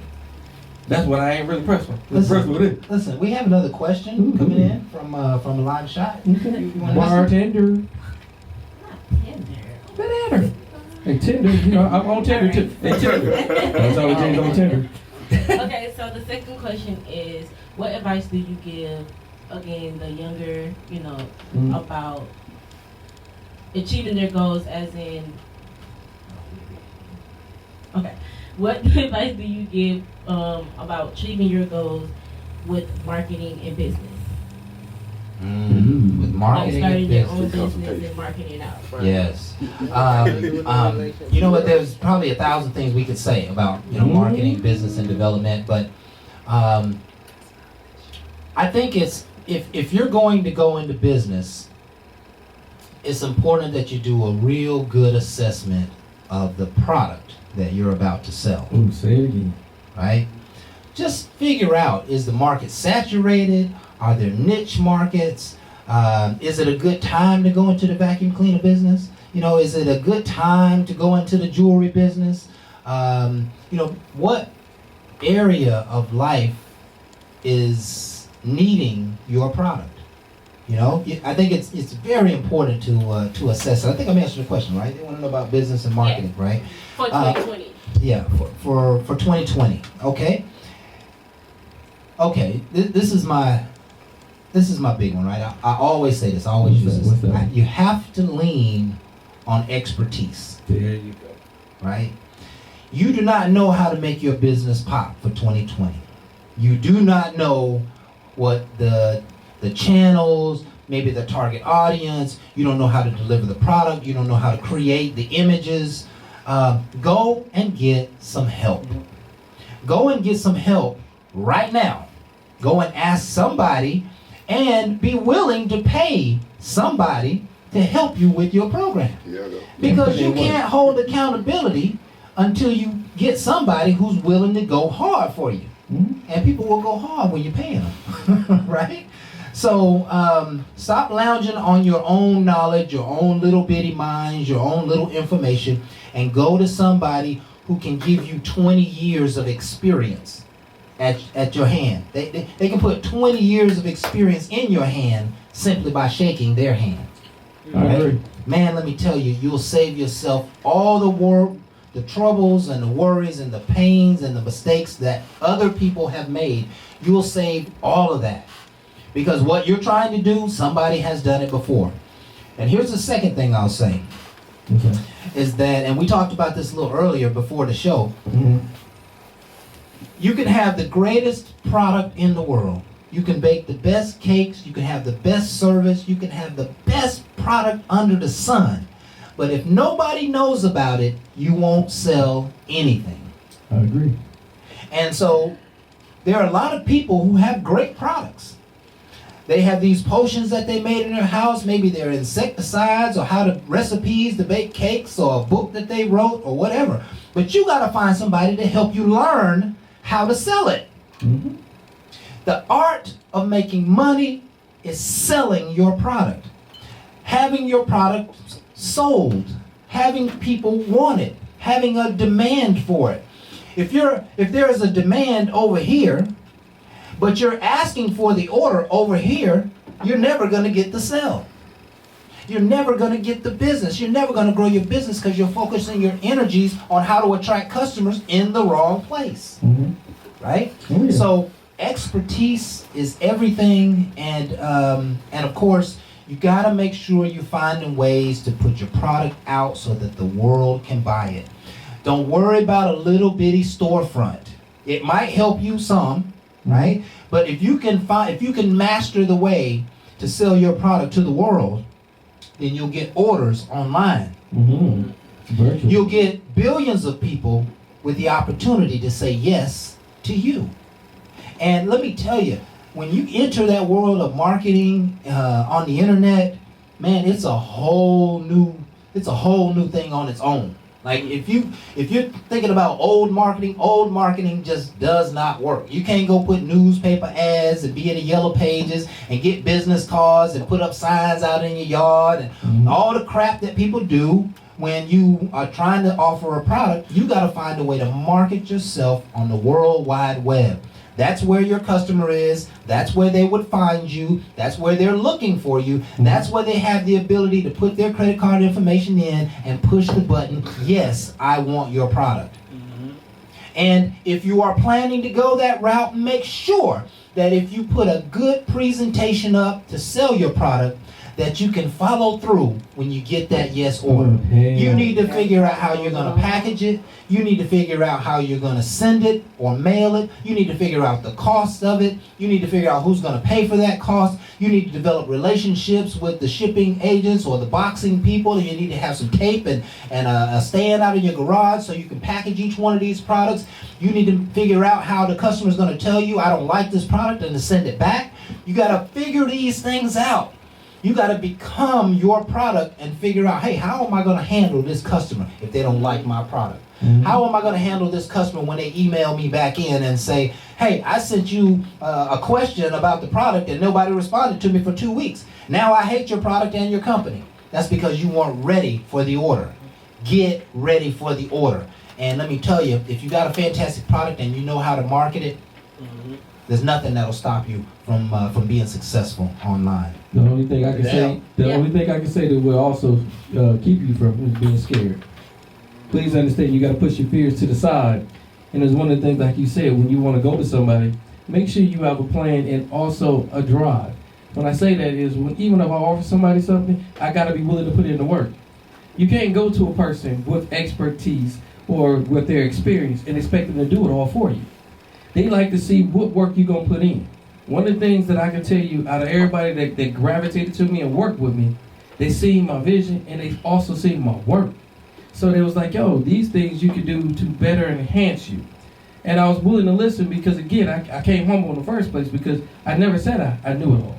that's what I ain't really pressed with. Listen, we have another question coming in from a live shot. Bartender. Banana. Hey, Tinder. You know, I'm on Tinder too. Hey, Tinder. That's how we change on Tinder. Okay, so the second question is, what advice do you give, again, the younger, you know, about achieving their goals, as in, okay, what advice do you give about achieving your goals with marketing and business? With marketing like starting and your business. own business and marketing it out. Yes. You know what? There's probably 1,000 things we could say about, you know, marketing, business, and development, but I think it's if you're going to go into business, it's important that you do a real good assessment of the product that you're about to sell. Ooh, say it again. Right? Just figure out, is the market saturated? Are there niche markets? Is it a good time to go into the vacuum cleaner business? You know, is it a good time to go into the jewelry business? You know, what area of life is needing your product? You know, I think it's very important to assess it. I think I'm answering the question, right? They want to know about business and marketing, right? For 2020. Yeah, for 2020. Okay. Okay. This is my big one, right? I always say this. I always use this. You have to lean on expertise. There you go. Right? You do not know how to make your business pop for 2020. You do not know what the channels, maybe the target audience. You don't know how to deliver the product. You don't know how to create the images. Go and get some help. Go and get some help right now. Go and ask somebody and be willing to pay somebody to help you with your program. Because you can't hold accountability until you get somebody who's willing to go hard for you. And people will go hard when you're paying them, right? So stop lounging on your own knowledge, your own little bitty minds, your own little information, and go to somebody who can give you 20 years of experience at your hand. They can put 20 years of experience in your hand simply by shaking their hand. I agree. Man, let me tell you, you'll save yourself all the work, the troubles and the worries and the pains and the mistakes that other people have made. You will save all of that. Because what you're trying to do, somebody has done it before. And here's the second thing I'll say. Okay. Is that, and we talked about this a little earlier before the show, Mm-hmm. you can have the greatest product in the world. You can bake the best cakes, you can have the best service, you can have the best product under the sun. But if nobody knows about it, you won't sell anything. I agree. And so there are a lot of people who have great products. They have these potions that they made in their house. Maybe they're insecticides or recipes to bake cakes or a book that they wrote or whatever. But you got to find somebody to help you learn how to sell it. Mm-hmm. The art of making money is selling your product. Having your product sold. Having people want it. Having a demand for it. If there is a demand over here, but you're asking for the order over here, you're never going to get the sale. You're never going to get the business. You're never going to grow your business because you're focusing your energies on how to attract customers in the wrong place. Mm-hmm. Right? Oh, yeah. So expertise is everything, and of course, you got to make sure you're finding ways to put your product out so that the world can buy it. Don't worry about a little bitty storefront. It might help you some, right? But if you can master the way to sell your product to the world, then you'll get orders online. Mm-hmm. Virtual. You'll get billions of people with the opportunity to say yes to you. And let me tell you, when you enter that world of marketing on the internet, man, it's a whole new thing on its own. Like if you're thinking about old marketing just does not work. You can't go put newspaper ads and be in the yellow pages and get business cards and put up signs out in your yard and all the crap that people do when you are trying to offer a product. You got to find a way to market yourself on the World Wide Web. That's where your customer is. That's where they would find you. That's where they're looking for you. That's where they have the ability to put their credit card information in and push the button, yes, I want your product. And if you are planning to go that route, make sure that if you put a good presentation up to sell your product, that you can follow through when you get that yes order. You need to figure out how you're going to package it. You need to figure out how you're going to send it or mail it. You need to figure out the cost of it. You need to figure out who's going to pay for that cost. You need to develop relationships with the shipping agents or the boxing people. You need to have some tape and a stand out in your garage so you can package each one of these products. You need to figure out how the customer's going to tell you, I don't like this product, and to send it back. You got to figure these things out. You got to become your product and figure out, hey, how am I going to handle this customer if they don't like my product? How am I going to handle this customer when they email me back in and say, hey, I sent you a question about the product and nobody responded to me for 2 weeks. Now I hate your product and your company. That's because you weren't ready for the order. Get ready for the order. And let me tell you, if you got a fantastic product and you know how to market it, there's nothing that'll stop you from being successful online. The only thing I can say that will also keep you from being scared. Please understand, you got to push your fears to the side. And it's one of the things, like you said, when you want to go to somebody, make sure you have a plan and also a drive. When I say that is, even if I offer somebody something, I got to be willing to put in the work. You can't go to a person with expertise or with their experience and expect them to do it all for you. They like to see what work you're going to put in. One of the things that I can tell you, out of everybody that gravitated to me and worked with me, they see my vision and they also see my work. So they was like, yo, these things you can do to better enhance you. And I was willing to listen because, again, I came humble in the first place because I never said I knew it all.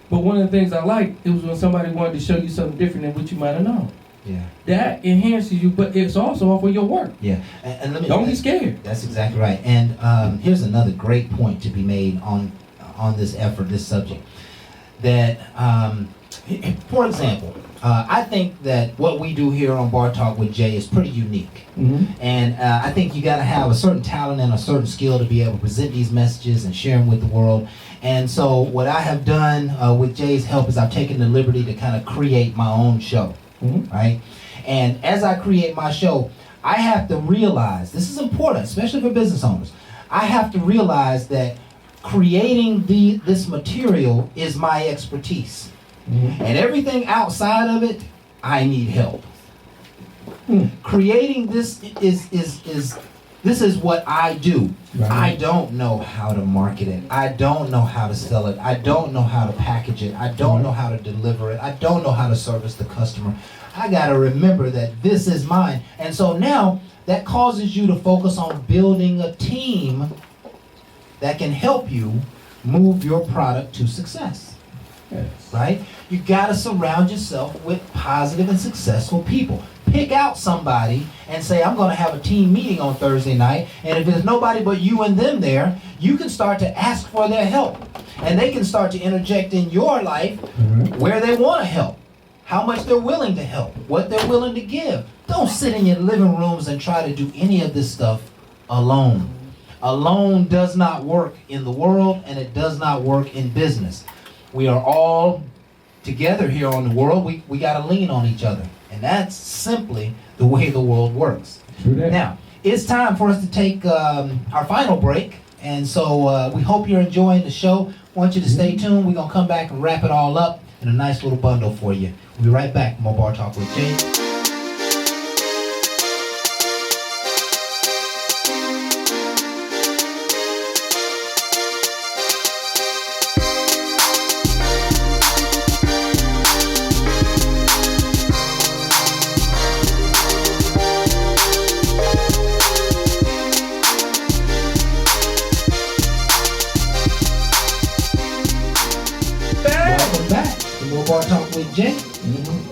But one of the things I liked, it was when somebody wanted to show you something different than what you might have known. Yeah. That enhances you, but it's also off of your work. Yeah. And let me, don't be scared. That's exactly right. And here's another great point to be made on this effort, this subject. That For example, I think that what we do here on Bar Talk with Jay is pretty unique. And I think you got to have a certain talent and a certain skill to be able to present these messages and share them with the world. And so what I have done with Jay's help is I've taken the liberty to kind of create my own show, right? And as I create my show, I have to realize, this is important, especially for business owners, I have to realize that creating this material is my expertise. And everything outside of it, I need help. Creating this is what I do. Right. I don't know how to market it. I don't know how to sell it. I don't know how to package it. I don't know how to deliver it. I don't know how to service the customer. I got to remember that this is mine. And so now that causes you to focus on building a team that can help you move your product to success. Yes. Right? You got to surround yourself with positive and successful people. Pick out somebody and say, I'm going to have a team meeting on Thursday night, and if there's nobody but you and them there, you can start to ask for their help. And they can start to interject in your life where they want to help, how much they're willing to help, what they're willing to give. Don't sit in your living rooms and try to do any of this stuff alone. Alone does not work in the world, and it does not work in business. We are all together here on the world. We got to lean on each other. And that's simply the way the world works. Now, it's time for us to take our final break. And so we hope you're enjoying the show. I want you to stay tuned. We're going to come back and wrap it all up in a nice little bundle for you. We'll be right back. More Bar Talk with Jay. Jay,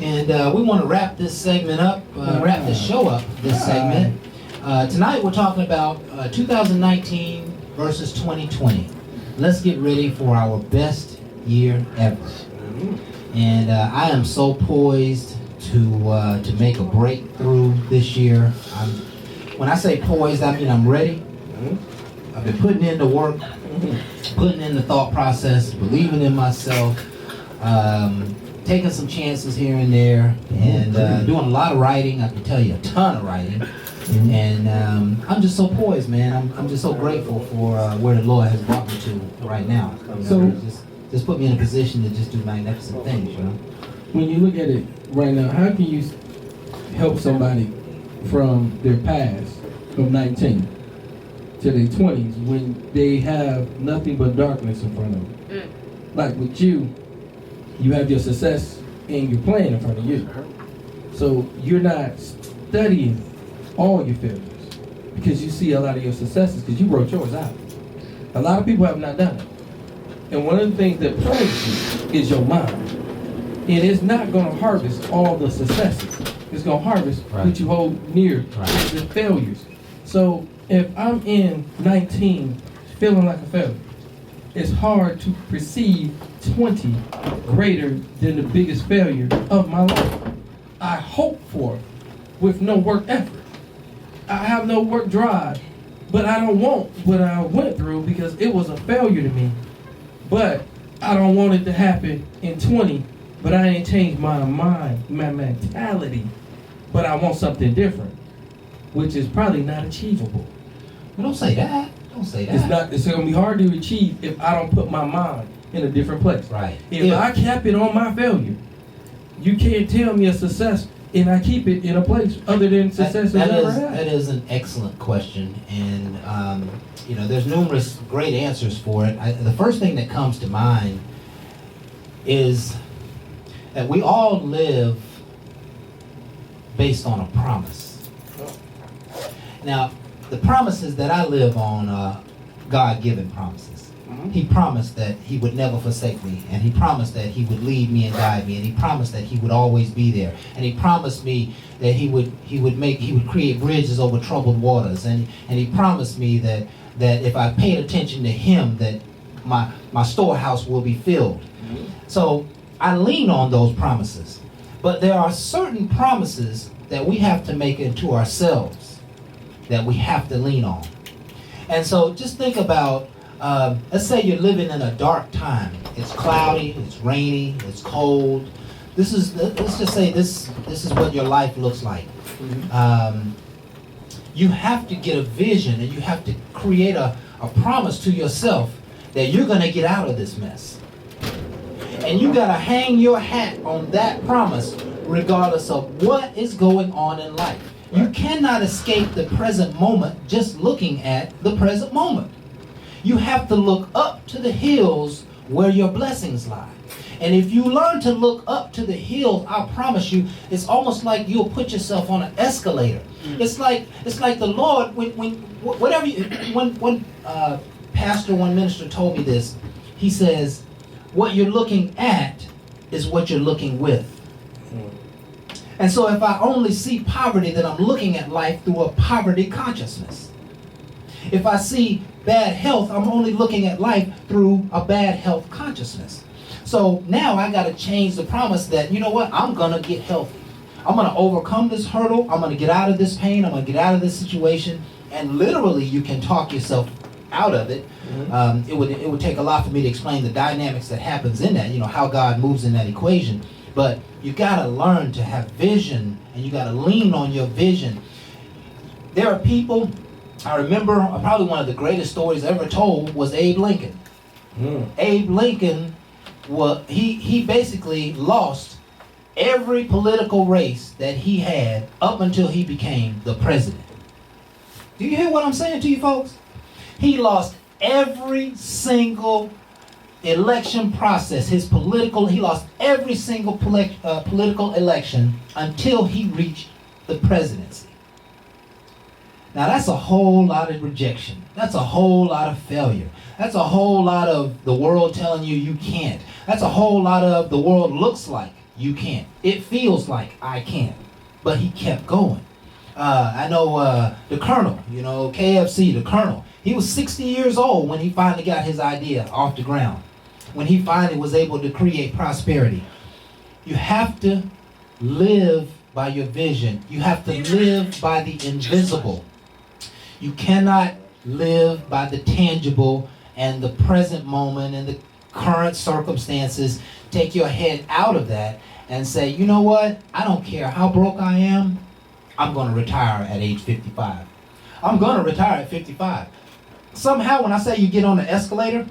and we want to wrap this segment up, wrap this show up, this segment. Tonight we're talking about 2019 versus 2020. Let's get ready for our best year ever. And I am so poised to make a breakthrough this year. When I say poised, I mean I'm ready. I've been putting in the work, putting in the thought process, believing in myself, taking some chances here and there, and doing a lot of writing. I can tell you a ton of writing. And I'm just so poised, man. I'm just so grateful for where the Lord has brought me to right now. So just put me in a position to just do magnificent things, you know. When you look at it right now, how can you help somebody from their past, from 19 to their 20s, when they have nothing but darkness in front of them? Like with you, you have your success and your plan in front of you. So you're not studying all your failures because you see a lot of your successes because you wrote yours out. A lot of people have not done it. And one of the things that plagues you is your mind. And it's not going to harvest all the successes. It's going to harvest what you hold near the failures. So if I'm in 19 feeling like a failure, it's hard to perceive 20 greater than the biggest failure of my life. I hope for it with no work effort. I have no work drive, but I don't want what I went through because it was a failure to me. But I don't want it to happen in 20, but I ain't changed my mind, my mentality, but I want something different, which is probably not achievable. Well, don't say that. Don't say that. It's going to be hard to achieve if I don't put my mind in a different place. Right. If I kept it on my failure, you can't tell me a success and I keep it in a place other than success that is an excellent question, and there's numerous great answers for it. The first thing that comes to mind is that we all live based on a promise. Now, the promises that I live on are God-given promises. He promised that he would never forsake me, and he promised that he would lead me and guide me, and he promised that he would always be there, and he promised me that he would create bridges over troubled waters, and he promised me that if I paid attention to him, that my storehouse will be filled. So I lean on those promises. But there are certain promises that we have to make into ourselves that we have to lean on. And so just think about, let's say you're living in a dark time. It's cloudy, it's rainy, it's cold. Let's just say this is what your life looks like. You have to get a vision, and you have to create a promise to yourself that you're going to get out of this mess. And you got to hang your hat on that promise regardless of what is going on in life. You cannot escape the present moment just looking at the present moment. You have to look up to the hills where your blessings lie. And if you learn to look up to the hills, I promise you, it's almost like you'll put yourself on an escalator. It's like the Lord, when pastor, one minister told me this, he says, what you're looking at is what you're looking with. And so if I only see poverty, then I'm looking at life through a poverty consciousness. If I see bad health, I'm only looking at life through a bad health consciousness. So now I got to change the promise that, you know what, I'm going to get healthy. I'm going to overcome this hurdle. I'm going to get out of this pain. I'm going to get out of this situation. And literally, you can talk yourself out of it. It would take a lot for me to explain the dynamics that happens in that, how God moves in that equation. But you got to learn to have vision, and you got to lean on your vision. There are people, I remember probably one of the greatest stories ever told was Abe Lincoln. Abe Lincoln, he basically lost every political race that he had up until he became the president. Do you hear what I'm saying to you folks? He lost every single election process, he lost every single political election until he reached the presidency. Now that's a whole lot of rejection. That's a whole lot of failure. That's a whole lot of the world telling you you can't. That's a whole lot of the world looks like you can't. It feels like I can't. But he kept going. I know the Colonel, KFC, the Colonel. He was 60 years old when he finally got his idea off the ground. When he finally was able to create prosperity. You have to live by your vision. You have to live by the invisible. You cannot live by the tangible and the present moment and the current circumstances. Take your head out of that and say, you know what? I don't care how broke I am. I'm going to retire at age 55. I'm going to retire at 55. Somehow when I say you get on the escalator,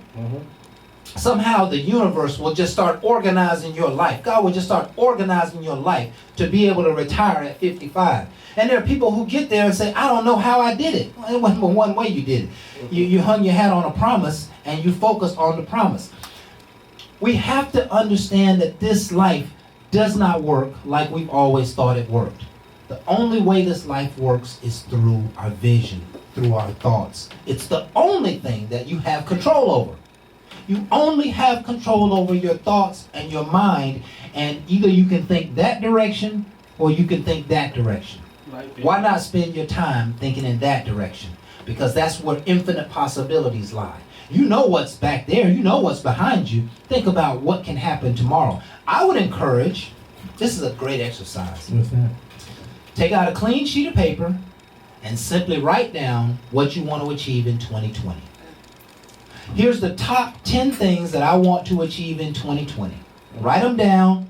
somehow the universe will just start organizing your life. God will just start organizing your life to be able to retire at 55. And there are people who get there and say, I don't know how I did it. Well, it wasn't one way you did it. You hung your hat on a promise and you focused on the promise. We have to understand that this life does not work like we've always thought it worked. The only way this life works is through our vision, through our thoughts. It's the only thing that you have control over. You only have control over your thoughts and your mind, and either you can think that direction or you can think that direction. Why not spend your time thinking in that direction? Because that's where infinite possibilities lie. You know what's back there. You know what's behind you. Think about what can happen tomorrow. I would encourage, this is a great exercise. What's that? Take out a clean sheet of paper and simply write down what you want to achieve in 2020. Here's the top 10 things that I want to achieve in 2020. Write them down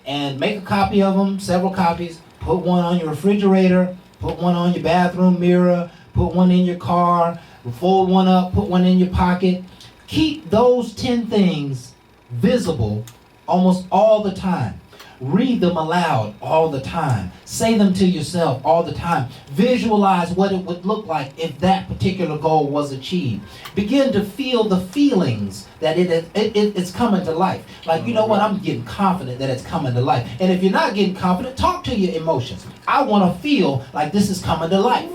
and make a copy of them, several copies. Put one on your refrigerator, put one on your bathroom mirror, put one in your car, fold one up, put one in your pocket. Keep those 10 things visible almost all the time. Read them aloud all the time. Say them to yourself all the time. Visualize what it would look like if that particular goal was achieved. Begin to feel the feelings that it's coming to life. Like, you know what, I'm getting confident that it's coming to life. And if you're not getting confident, talk to your emotions. I want to feel like this is coming to life.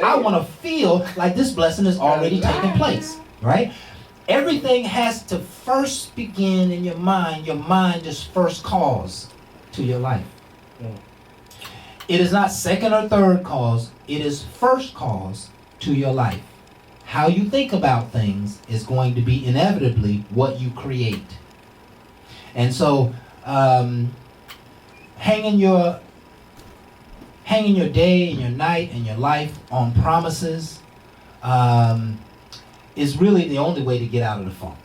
I want to feel like this blessing is already taking place, right? Everything has to first begin in your mind. Your mind is first cause to your life. It is not second or third cause. It is first cause to your life. How you think about things is going to be inevitably what you create. And so hanging your day and your night and your life on promises is really the only way to get out of the funk.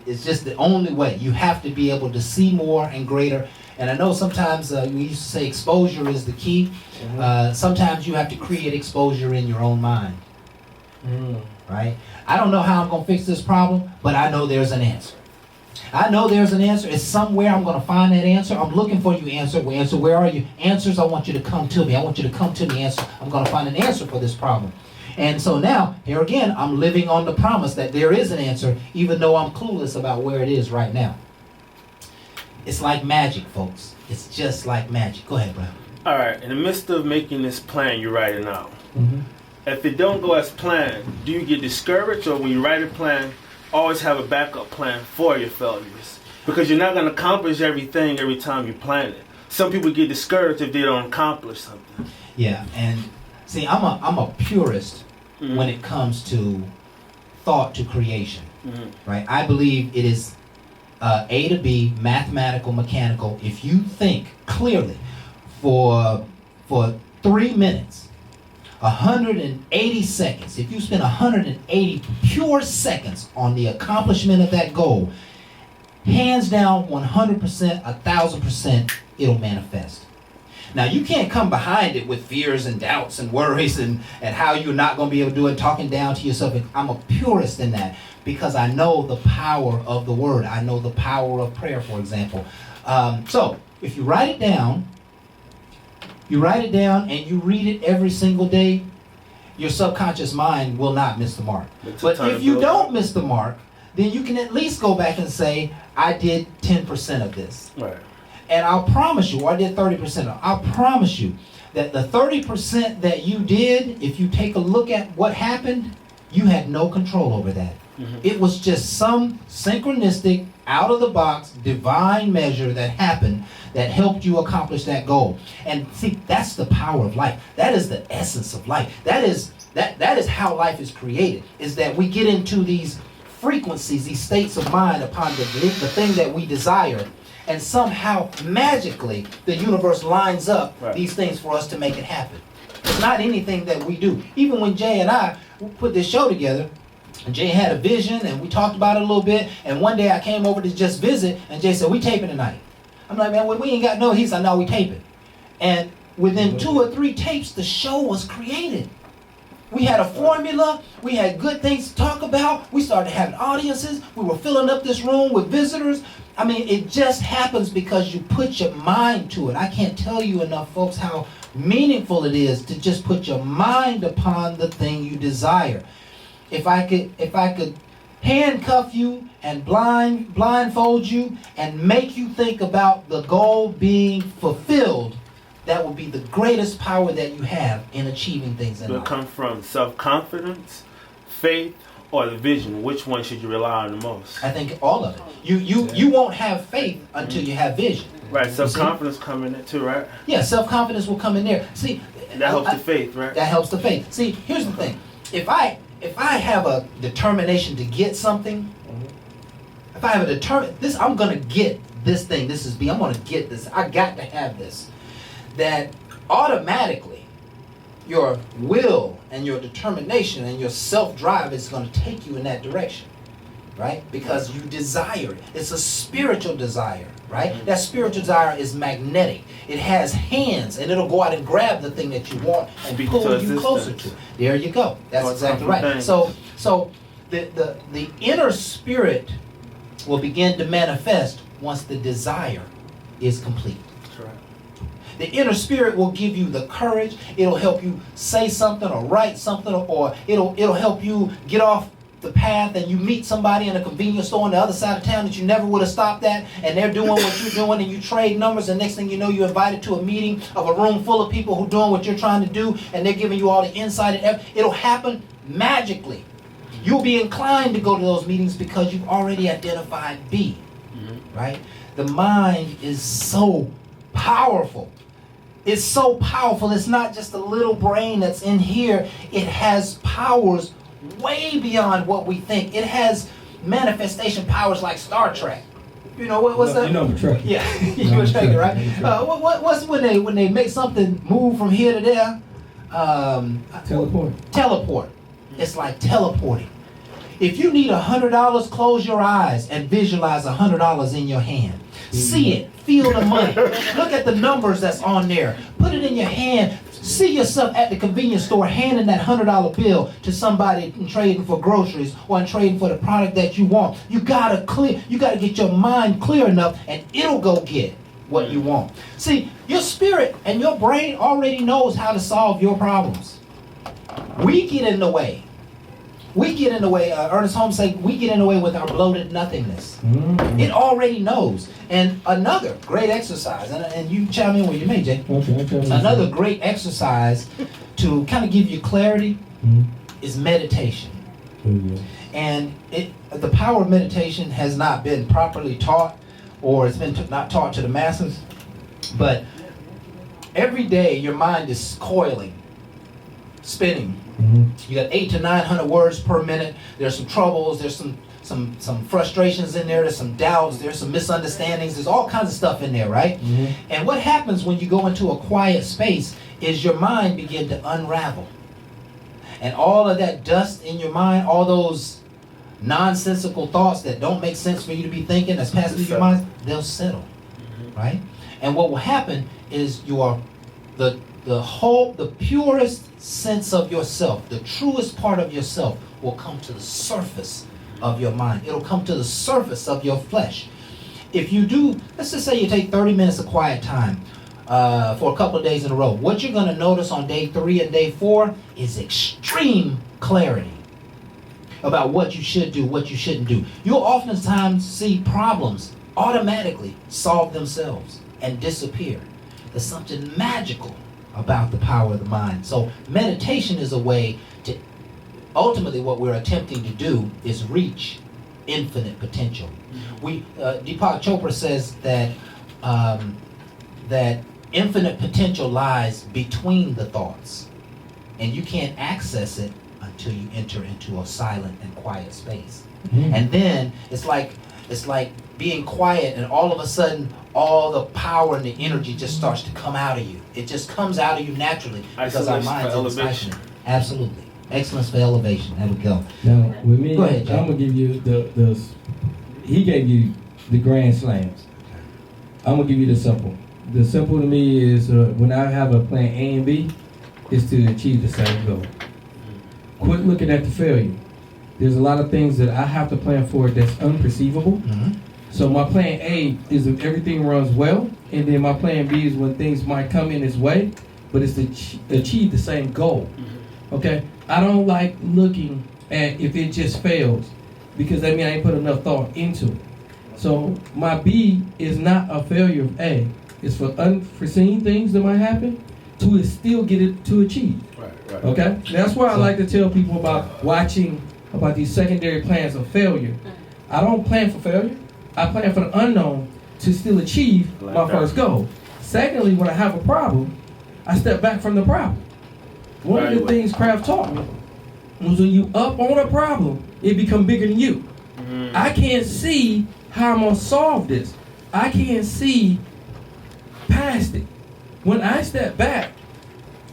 It's just the only way. You have to be able to see more and greater. And I know sometimes we used to say exposure is the key. Sometimes you have to create exposure in your own mind. Right? I don't know how I'm going to fix this problem, but I know there's an answer. I know there's an answer. It's somewhere I'm going to find that answer. I'm looking for you, answer. Answer, where are you? Answers, I want you to come to me. I want you to come to me, answer. I'm going to find an answer for this problem. And so now, here again, I'm living on the promise that there is an answer, even though I'm clueless about where it is right now. It's like magic, folks. It's just like magic. Go ahead, brother. All right. In the midst of making this plan you're writing out, if it don't go as planned, do you get discouraged, or when you write a plan, always have a backup plan for your failures? Because you're not going to accomplish everything every time you plan it. Some people get discouraged if they don't accomplish something. Yeah, and see, I'm a purist when it comes to thought to creation, right? I believe it is A to B, mathematical, mechanical. If you think clearly for 3 minutes, 180 seconds, if you spend 180 pure seconds on the accomplishment of that goal, hands down, 100%, 1,000%, it'll manifest. Now, you can't come behind it with fears and doubts and worries and how you're not going to be able to do it, talking down to yourself. I'm a purist in that because I know the power of the word. I know the power of prayer, for example. So, if you write it down and you read it every single day, your subconscious mind will not miss the mark. But if you don't miss the mark, then you can at least go back and say, I did 10% of this. Right. And I'll promise you, or I did 30%. I'll promise you that the 30% that you did, if you take a look at what happened, you had no control over that. It was just some synchronistic, out-of-the-box, divine measure that happened that helped you accomplish that goal. And see, that's the power of life. That is the essence of life. That is how life is created, is that we get into these frequencies, these states of mind upon the thing that we desire. And somehow, magically, the universe lines up these things for us to make it happen. It's not anything that we do. Even when Jay and I put this show together, and Jay had a vision, and we talked about it a little bit, and one day I came over to just visit, and Jay said, we taping tonight. I'm like, man, we ain't got no, he said, no, we taping. And within 2 or 3 tapes, the show was created. We had a formula. We had good things to talk about. We started having audiences. We were filling up this room with visitors. I mean, it just happens because you put your mind to it. I can't tell you enough, folks, how meaningful it is to just put your mind upon the thing you desire. If I could handcuff you and blindfold you and make you think about the goal being fulfilled, that would be the greatest power that you have in achieving things in life. Will it come from self-confidence, faith, or the vision? Which one should you rely on the most? I think all of it. You won't have faith until you have vision. Right, self-confidence come in it too, right? Yeah, self-confidence will come in there. See, that helps the faith, right? That helps the faith. See, here's the thing. If I have a determination to get something, if I have a I'm gonna get this thing. This is I'm gonna get this. I got to have this. That automatically your will and your determination and your self-drive is going to take you in that direction, right? Because you desire it. It's a spiritual desire, right? That spiritual desire is magnetic. It has hands, and it'll go out and grab the thing that you want and pull you closer to it. There you go. That's exactly right. So the inner spirit will begin to manifest once the desire is complete. The inner spirit will give you the courage. It'll help you say something or write something, or it'll help you get off the path and you meet somebody in a convenience store on the other side of town that you never would have stopped at, and they're doing what you're doing, and you trade numbers, and next thing you know, you're invited to a meeting of a room full of people who are doing what you're trying to do, and they're giving you all the insight. It'll happen magically. You'll be inclined to go to those meetings because you've already identified B, right? The mind is so powerful. It's so powerful. It's not just a little brain that's in here. It has powers way beyond what we think. It has manifestation powers like Star Trek. You know what's that? You know I'm a trucker. Yeah, you a trucker, right? What's when they make something move from here to there? Teleport. It's like teleporting. If you need $100, close your eyes and visualize $100 in your hand. See it. Feel the money. Look at the numbers that's on there. Put it in your hand. See yourself at the convenience store handing that $100 bill to somebody and trading for groceries or trading for the product that you want. You gotta get your mind clear enough, and it'll go get what you want. See, your spirit and your brain already knows how to solve your problems. We get in the way. Ernest Holmes said, we get in the way with our bloated nothingness. Mm-hmm. It already knows. And another great exercise, and you chime in where you may, Jay. Okay, another great exercise to kind of give you clarity is meditation. Mm-hmm. And the power of meditation has not been properly taught, or it's been not taught to the masses. But every day your mind is coiling, spinning. Mm-hmm. You got 800 to 900 words per minute. There's some troubles. There's some frustrations in there. There's some doubts. There's some misunderstandings. There's all kinds of stuff in there, right? Mm-hmm. And what happens when you go into a quiet space is your mind begin to unravel. And all of that dust in your mind, all those nonsensical thoughts that don't make sense for you to be thinking, that's passing through your mind, they'll settle, right? And what will happen is the purest sense of yourself, the truest part of yourself will come to the surface of your mind. It'll come to the surface of your flesh. If you do, let's just say you take 30 minutes of quiet time for a couple of days in a row, what you're going to notice on day 3 and day 4 is extreme clarity about what you should do, what you shouldn't do. You'll oftentimes see problems automatically solve themselves and disappear. There's something magical about the power of the mind. So meditation is a way to, ultimately what we're attempting to do is reach infinite potential. Deepak Chopra says that that infinite potential lies between the thoughts, and you can't access it until you enter into a silent and quiet space. Mm-hmm. And then it's like being quiet, and all of a sudden all the power and the energy just starts to come out of you. It just comes out of you naturally because our minds are passionate. Absolutely. Excellence for elevation. There we go. Now, with me, go ahead, Jay. I'm going to give you he gave you the grand slams. I'm going to give you the simple. The simple to me is when I have a plan A and B, is to achieve the same goal. Quit looking at the failure. There's a lot of things that I have to plan for that's unperceivable. Mm-hmm. So my plan A is if everything runs well, and then my plan B is when things might come in its way, but it's to achieve the same goal. Okay? I don't like looking at if it just fails, because that means I ain't put enough thought into it. So my B is not a failure of A. It's for unforeseen things that might happen to still get it to achieve. Right. Okay? That's why I like to tell people about watching about these secondary plans of failure. I don't plan for failure. I plan for the unknown to still achieve my first goal. Secondly, when I have a problem, I step back from the problem. One of the things Kraft taught me was when you up on a problem, it becomes bigger than you. I can't see how I'm going to solve this. I can't see past it. When I step back,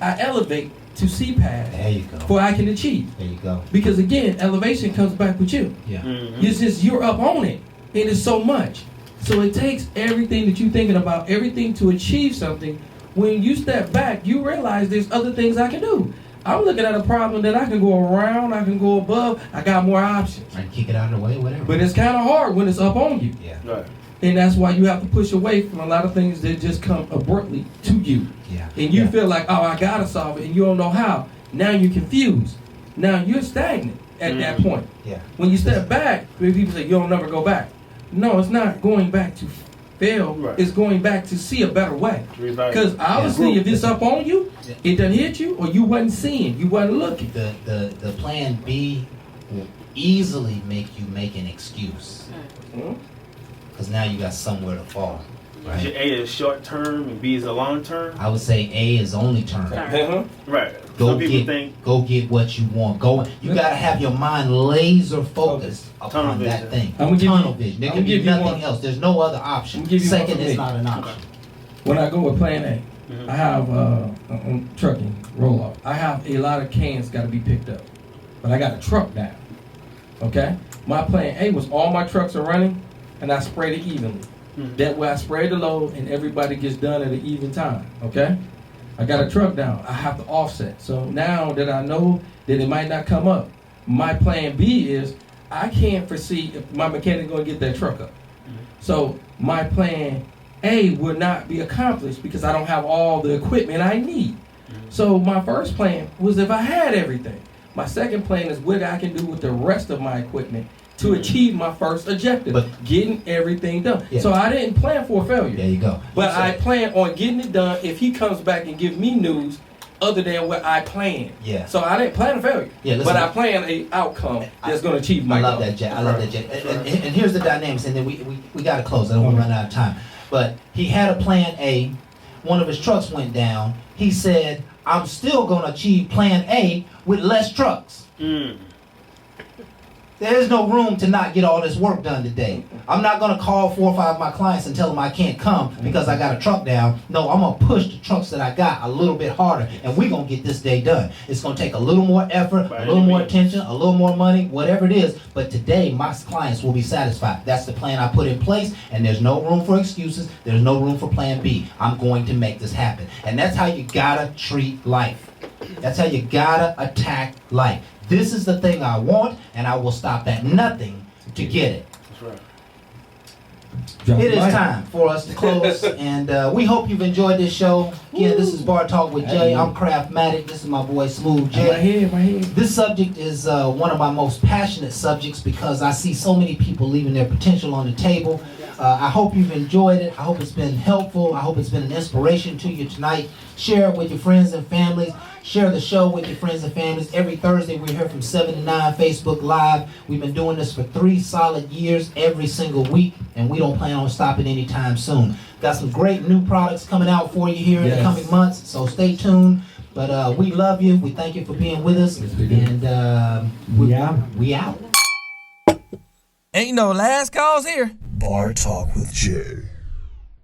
I elevate to see past. There you go. For I can achieve. There you go. Because again, elevation comes back with you. Yeah. Mm-hmm. It's just you're up on it. It is so much. So it takes everything that you're thinking about, everything to achieve something. When you step back, you realize there's other things I can do. I'm looking at a problem that I can go around, I can go above, I got more options. I can kick it out of the way, whatever. But it's kind of hard when it's up on you. Yeah. Right. And that's why you have to push away from a lot of things that just come abruptly to you. Yeah. And you feel like, oh, I gotta solve it, and you don't know how. Now you're confused. Now you're stagnant at that point. Yeah. When you step back, people say you'll never go back. No, it's not going back to fail. Right. It's going back to see a better way. Because obviously, if it's up on you, it done hit you, or you wasn't seeing, you wasn't looking. The plan B will easily make you make an excuse. Because now you got somewhere to fall. Right? A is short term and B is a long term. I would say A is only term. Right. Some people think go get what you want. You gotta have your mind laser focused Tunnel upon that vision. thing. I'm gonna give Tunnel you- vision. There I'm can gonna be give you nothing one. else. There's no other option. I'm gonna give you one Second for is me. not an option. When I go with plan A, I have trucking roll off. I have a lot of cans got to be picked up, but I got a truck now. Okay, my plan A was all my trucks are running, and I sprayed it evenly. That way I spray the load and everybody gets done at an even time. Okay, I got a truck down. I have to offset. So now that I know that it might not come up, my plan B is I can't foresee if my mechanic going to get that truck up. So my plan A would not be accomplished because I don't have all the equipment I need. So my first plan was if I had everything. My second plan is what I can do with the rest of my equipment to achieve my first objective, getting everything done. Yeah. So I didn't plan for failure. There you go. But I plan on getting it done if he comes back and gives me news other than what I planned. Yeah. So I didn't plan a failure. Yeah, listen, but I plan a outcome that's going to achieve my I love goal. that, Jack. I love that, Jack. And here's the dynamics, and then we got to close. I don't want to run out of time. But he had a plan A. One of his trucks went down. He said, I'm still going to achieve plan A with less trucks. There is no room to not get all this work done today. I'm not going to call 4 or 5 of my clients and tell them I can't come because I got a truck down. No, I'm going to push the trucks that I got a little bit harder, and we're going to get this day done. It's going to take a little more effort, a little more attention, a little more money, whatever it is. But today, my clients will be satisfied. That's the plan I put in place, and there's no room for excuses. There's no room for plan B. I'm going to make this happen. And that's how you got to treat life. That's how you got to attack life. This is the thing I want, and I will stop at nothing to get it. That's right. It is time for us to close, and we hope you've enjoyed this show. Again, this is Bar Talk with Jay. I'm Craftmatic. This is my boy Smooth Jay. My head. This subject is one of my most passionate subjects because I see so many people leaving their potential on the table. I hope you've enjoyed it. I hope it's been helpful. I hope it's been an inspiration to you tonight. Share it with your friends and families. Share the show with your friends and families. Every Thursday we're here from 7 to 9, Facebook Live. We've been doing this for 3 solid years every single week, and we don't plan on stopping anytime soon. Got some great new products coming out for you here in the coming months, so stay tuned. But we love you. We thank you for being with us. Yes, we do. And we out. Ain't no last calls here. Bar Talk with Jay.